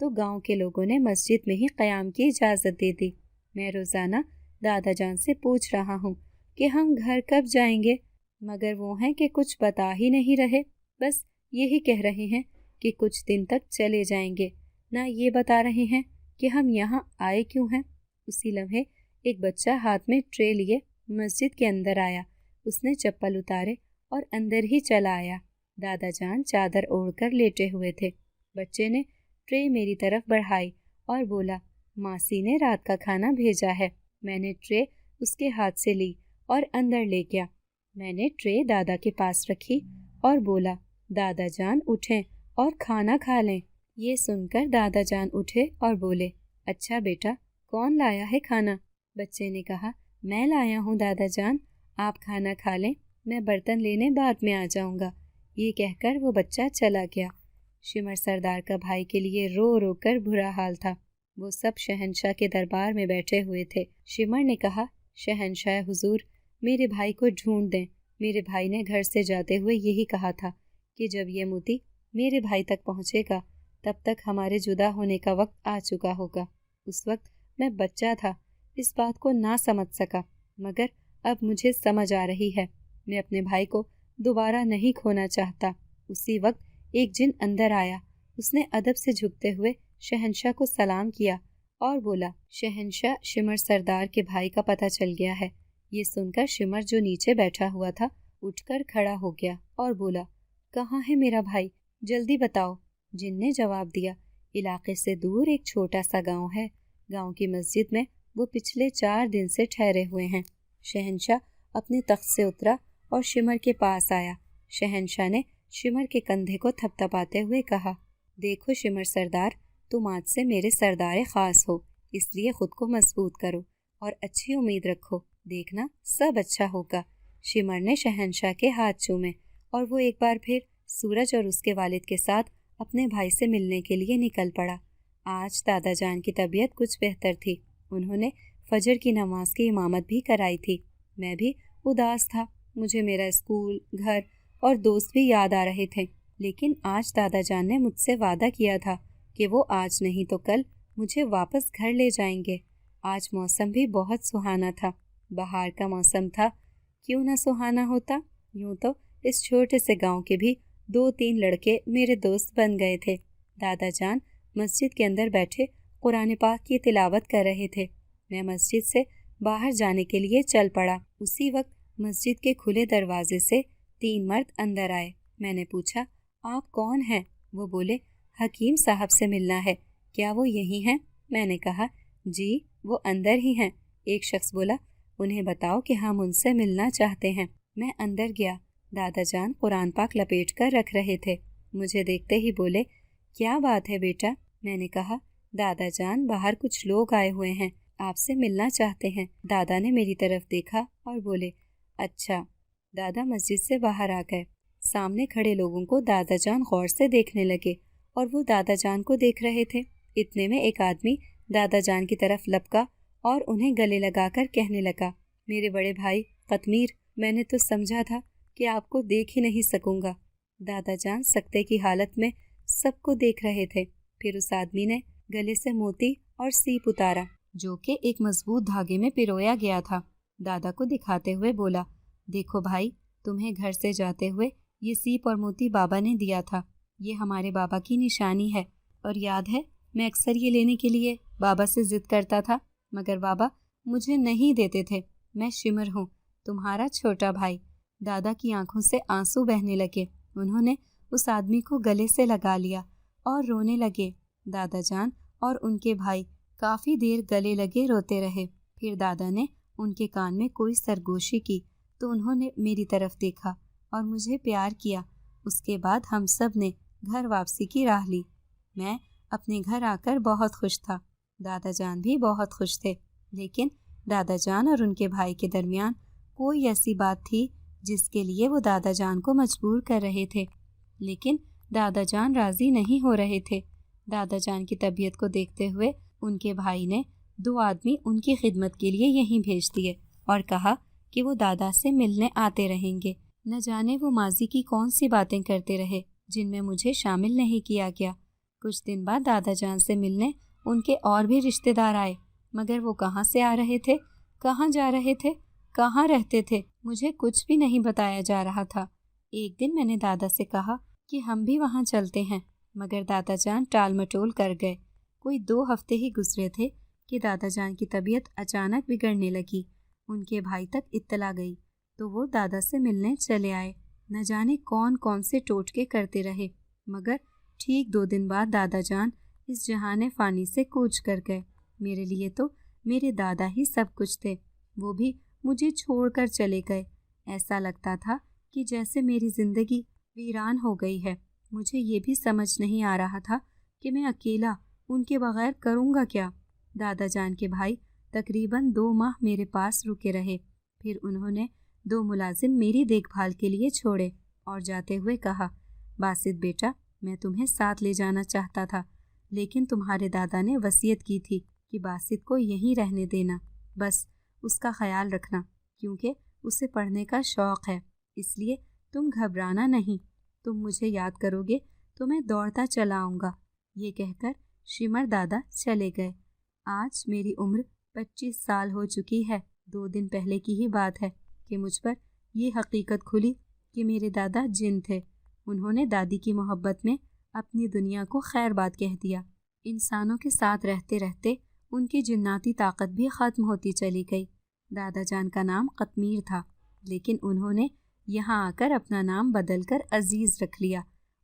تو گاؤں کے لوگوں نے مسجد میں ہی قیام کی اجازت دے دی۔ میں روزانہ دادا جان سے پوچھ رہا ہوں کہ ہم گھر کب جائیں گے، مگر وہ ہیں کہ کچھ بتا ہی نہیں رہے، بس یہی کہہ رہے ہیں کہ کچھ دن تک چلے جائیں گے، نہ یہ بتا رہے ہیں کہ ہم یہاں آئے کیوں ہیں۔ اسی لمحے ایک بچہ ہاتھ میں ٹرے لیے مسجد کے اندر آیا۔ اس نے چپل اتارے اور اندر ہی چلا آیا۔ دادا جان چادر اوڑھ کر لیٹے ہوئے تھے۔ بچے نے ٹرے میری طرف بڑھائی اور بولا، ماسی نے رات کا کھانا بھیجا ہے۔ میں نے ٹرے اس کے ہاتھ سے لی اور اندر لے گیا۔ میں نے ٹرے دادا کے پاس رکھی اور بولا، دادا جان اٹھیں اور کھانا کھا لیں۔ یہ سن کر دادا جان اٹھے اور بولے، اچھا بیٹا، کون لایا ہے کھانا؟ بچے نے کہا، میں لایا ہوں دادا جان، آپ کھانا کھا لیں، میں برتن لینے بعد میں آ جاؤں گا۔ یہ کہہ کر وہ بچہ چلا گیا۔ شمر سردار کا بھائی کے لیے رو رو کر برا حال تھا۔ وہ سب شہنشاہ کے دربار میں بیٹھے ہوئے تھے۔ شمر نے کہا، شہنشاہ حضور، میرے بھائی کو ڈھونڈ دیں۔ میرے بھائی نے گھر سے جاتے ہوئے یہی کہا تھا کہ جب یہ موتی میرے بھائی تک پہنچے گا تب تک ہمارے جدا ہونے کا وقت آ چکا ہوگا۔ اس وقت میں بچہ تھا، اس بات کو نہ سمجھ سکا، مگر اب مجھے سمجھ آ رہی ہے۔ میں اپنے بھائی کو دوبارہ نہیں کھونا چاہتا۔ اسی وقت ایک جن اندر آیا۔ اس نے ادب سے جھکتے ہوئے شہنشاہ کو سلام کیا اور بولا، شہنشاہ، شمر سردار کے بھائی کا پتہ چل گیا ہے۔ یہ سن کر شمر جو نیچے بیٹھا ہوا تھا اٹھ کر کھڑا ہو گیا اور بولا، کہاں ہے میرا بھائی؟ جلدی بتاؤ۔ جن نے جواب دیا، علاقے سے دور ایک چھوٹا سا گاؤں ہے، گاؤں کی مسجد میں وہ پچھلے 4 دن سے ٹھہرے ہوئے ہیں۔ شہنشاہ اپنے تخت سے اترا اور شمر کے پاس آیا۔ شہنشاہ نے شمر کے کندھے کو تھپتھپاتے ہوئے کہا، دیکھو شمر سردار، تم آج سے میرے سردار خاص ہو، اس لیے خود کو مضبوط کرو اور اچھی امید رکھو، دیکھنا سب اچھا ہوگا۔ شمر نے شہنشاہ کے ہاتھ چومے اور وہ ایک بار پھر سورج اور اس کے والد کے ساتھ اپنے بھائی سے ملنے کے لیے نکل پڑا۔ آج دادا جان کی طبیعت کچھ بہتر تھی۔ انہوں نے فجر کی نماز کی امامت بھی کرائی تھی۔ میں بھی اداس تھا، مجھے میرا اسکول، گھر اور دوست بھی یاد آ رہے تھے، لیکن آج دادا جان نے مجھ سے وعدہ کیا تھا کہ وہ آج نہیں تو کل مجھے واپس گھر لے جائیں گے۔ آج موسم بھی بہت سہانا تھا، بہار کا موسم تھا، کیوں نہ سہانا ہوتا؟ یوں تو اس چھوٹے سے گاؤں کے بھی 2-3 لڑکے میرے دوست بن گئے تھے۔ دادا جان مسجد کے اندر بیٹھے قرآن پاک کی تلاوت کر رہے تھے۔ میں مسجد سے باہر جانے کے لیے چل پڑا۔ اسی وقت مسجد کے کھلے دروازے سے 3 مرد اندر آئے۔ میں نے پوچھا، آپ کون ہیں؟ وہ بولے، حکیم صاحب سے ملنا ہے، کیا وہ یہی ہیں؟ میں نے کہا، جی وہ اندر ہی ہیں۔ ایک شخص بولا، انہیں بتاؤ کہ ہم ان سے ملنا چاہتے ہیں۔ میں اندر گیا۔ دادا جان قرآن پاک لپیٹ کر رکھ رہے تھے۔ مجھے دیکھتے ہی بولے، کیا بات ہے بیٹا؟ میں نے کہا، دادا جان باہر کچھ لوگ آئے ہوئے ہیں، آپ سے ملنا چاہتے ہیں۔ دادا نے میری طرف دیکھا اور بولے، اچھا۔ دادا مسجد سے باہر آ گئے۔ سامنے کھڑے لوگوں کو دادا جان غور سے دیکھنے لگے اور وہ دادا جان کو دیکھ رہے تھے۔ اتنے میں ایک آدمی دادا جان کی طرف لپکا اور انہیں گلے لگا کر کہنے لگا، میرے بڑے بھائی قطمیر، میں نے تو سمجھا تھا کہ آپ کو دیکھ ہی نہیں سکوں گا۔ دادا جان سکتے کی حالت میں سب کو دیکھ رہے تھے۔ پھر اس آدمی نے گلے سے موتی اور سیپ اتارا جو کہ ایک مضبوط دھاگے میں پرویا گیا تھا۔ دادا کو دکھاتے ہوئے بولا، دیکھو بھائی، تمہیں گھر سے جاتے ہوئے یہ سیپ اور موتی بابا نے دیا تھا، یہ ہمارے بابا کی نشانی ہے، اور یاد ہے میں اکثر یہ لینے کے لیے بابا سے ضد کرتا تھا، مگر بابا مجھے نہیں دیتے تھے۔ میں شمر ہوں، تمہارا چھوٹا بھائی۔ دادا کی آنکھوں سے آنسو بہنے لگے۔ انہوں نے اس آدمی کو گلے سے لگا لیا اور رونے لگے۔ دادا جان اور ان کے بھائی کافی دیر گلے لگے روتے رہے۔ پھر دادا نے ان کے کان میں کوئی سرگوشی کی تو انہوں نے میری طرف دیکھا اور مجھے پیار کیا۔ اس کے بعد ہم سب نے گھر واپسی کی راہ لی۔ میں اپنے گھر آ کر بہت خوش تھا۔ دادا جان بھی بہت خوش تھے، لیکن دادا جان اور ان کے بھائی کے درمیان کوئی ایسی بات تھی جس کے لیے وہ دادا جان کو مجبور کر رہے تھے، لیکن دادا جان راضی نہیں ہو رہے تھے۔ دادا جان کی طبیعت کو دیکھتے ہوئے ان کے بھائی نے 2 آدمی ان کی خدمت کے لیے یہیں بھیج دیے اور کہا کہ وہ دادا سے ملنے آتے رہیں گے۔ نہ جانے وہ ماضی کی کون سی باتیں کرتے رہے جن میں مجھے شامل نہیں کیا گیا۔ کچھ دن بعد دادا جان سے ملنے ان کے اور بھی رشتہ دار آئے، مگر وہ کہاں سے آ رہے تھے، کہاں جا رہے تھے، کہاں رہتے تھے، مجھے کچھ بھی نہیں بتایا جا رہا تھا۔ ایک دن میں نے دادا سے کہا کہ ہم بھی وہاں چلتے ہیں، مگر دادا جان ٹال مٹول کر گئے۔ کوئی 2 ہفتے ہی گزرے تھے کہ دادا جان کی طبیعت اچانک بگڑنے لگی۔ ان کے بھائی تک اطلاع گئی تو وہ دادا سے ملنے چلے آئے۔ نہ جانے کون کون سے ٹوٹکے کرتے رہے، مگر ٹھیک 2 دن بعد دادا جان اس جہان فانی سے کوچ کر گئے۔ میرے لیے تو میرے دادا ہی سب کچھ تھے، وہ بھی مجھے چھوڑ کر چلے گئے۔ ایسا لگتا تھا کہ جیسے میری زندگی ویران ہو گئی ہے۔ مجھے یہ بھی سمجھ نہیں آ رہا تھا کہ میں اکیلا ان کے بغیر کروں گا کیا۔ دادا جان کے بھائی تقریباً 2 ماہ میرے پاس رکے رہے، پھر انہوں نے 2 ملازم میری دیکھ بھال کے لیے چھوڑے اور جاتے ہوئے کہا، باسط بیٹا، میں تمہیں ساتھ لے جانا چاہتا تھا، لیکن تمہارے دادا نے وصیت کی تھی کہ باسط کو یہیں رہنے دینا، بس اس کا خیال رکھنا، کیونکہ اسے پڑھنے کا شوق ہے، اس لیے تم گھبرانا نہیں، تم مجھے یاد کرو گے تو میں دوڑتا چلا آؤں گا۔ یہ کہہ کر شمر دادا چلے گئے۔ آج میری عمر 25 سال ہو چکی ہے۔ 2 دن پہلے کی ہی بات ہے کہ مجھ پر یہ حقیقت کھلی کہ میرے دادا جن تھے۔ انہوں نے دادی کی محبت میں اپنی دنیا کو خیر باد کہہ دیا۔ انسانوں کے ساتھ رہتے رہتے ان کی جناتی طاقت بھی ختم ہوتی چلی گئی۔ دادا جان کا نام قطمیر تھا، لیکن انہوں نے یہاں آ کر اپنا نام بدل کر عزیز رکھ لیا،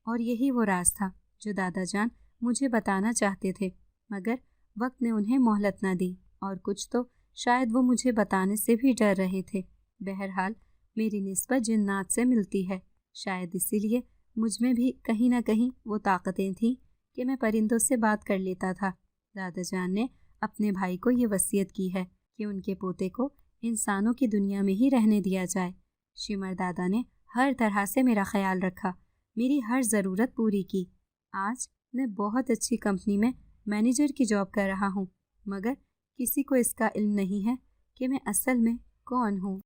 اور یہی وہ راز تھا جو دادا جان مجھے بتانا چاہتے تھے، مگر وقت نے انہیں مہلت نہ دی، اور کچھ تو شاید وہ مجھے بتانے سے بھی ڈر رہے تھے۔ بہرحال میری نسبت جنات سے ملتی ہے، شاید اسی لیے مجھ میں بھی کہیں نہ کہیں وہ طاقتیں تھیں کہ میں پرندوں سے بات کر لیتا تھا۔ دادا جان نے اپنے بھائی کو یہ وصیت کی ہے کہ ان کے پوتے کو انسانوں کی دنیا میں ہی رہنے دیا جائے۔ شمر دادا نے ہر طرح سے میرا خیال رکھا، میری ہر ضرورت پوری کی۔ آج میں بہت اچھی کمپنی میں مینیجر کی جاب کر رہا ہوں، مگر کسی کو اس کا علم نہیں ہے کہ میں اصل میں کون ہوں۔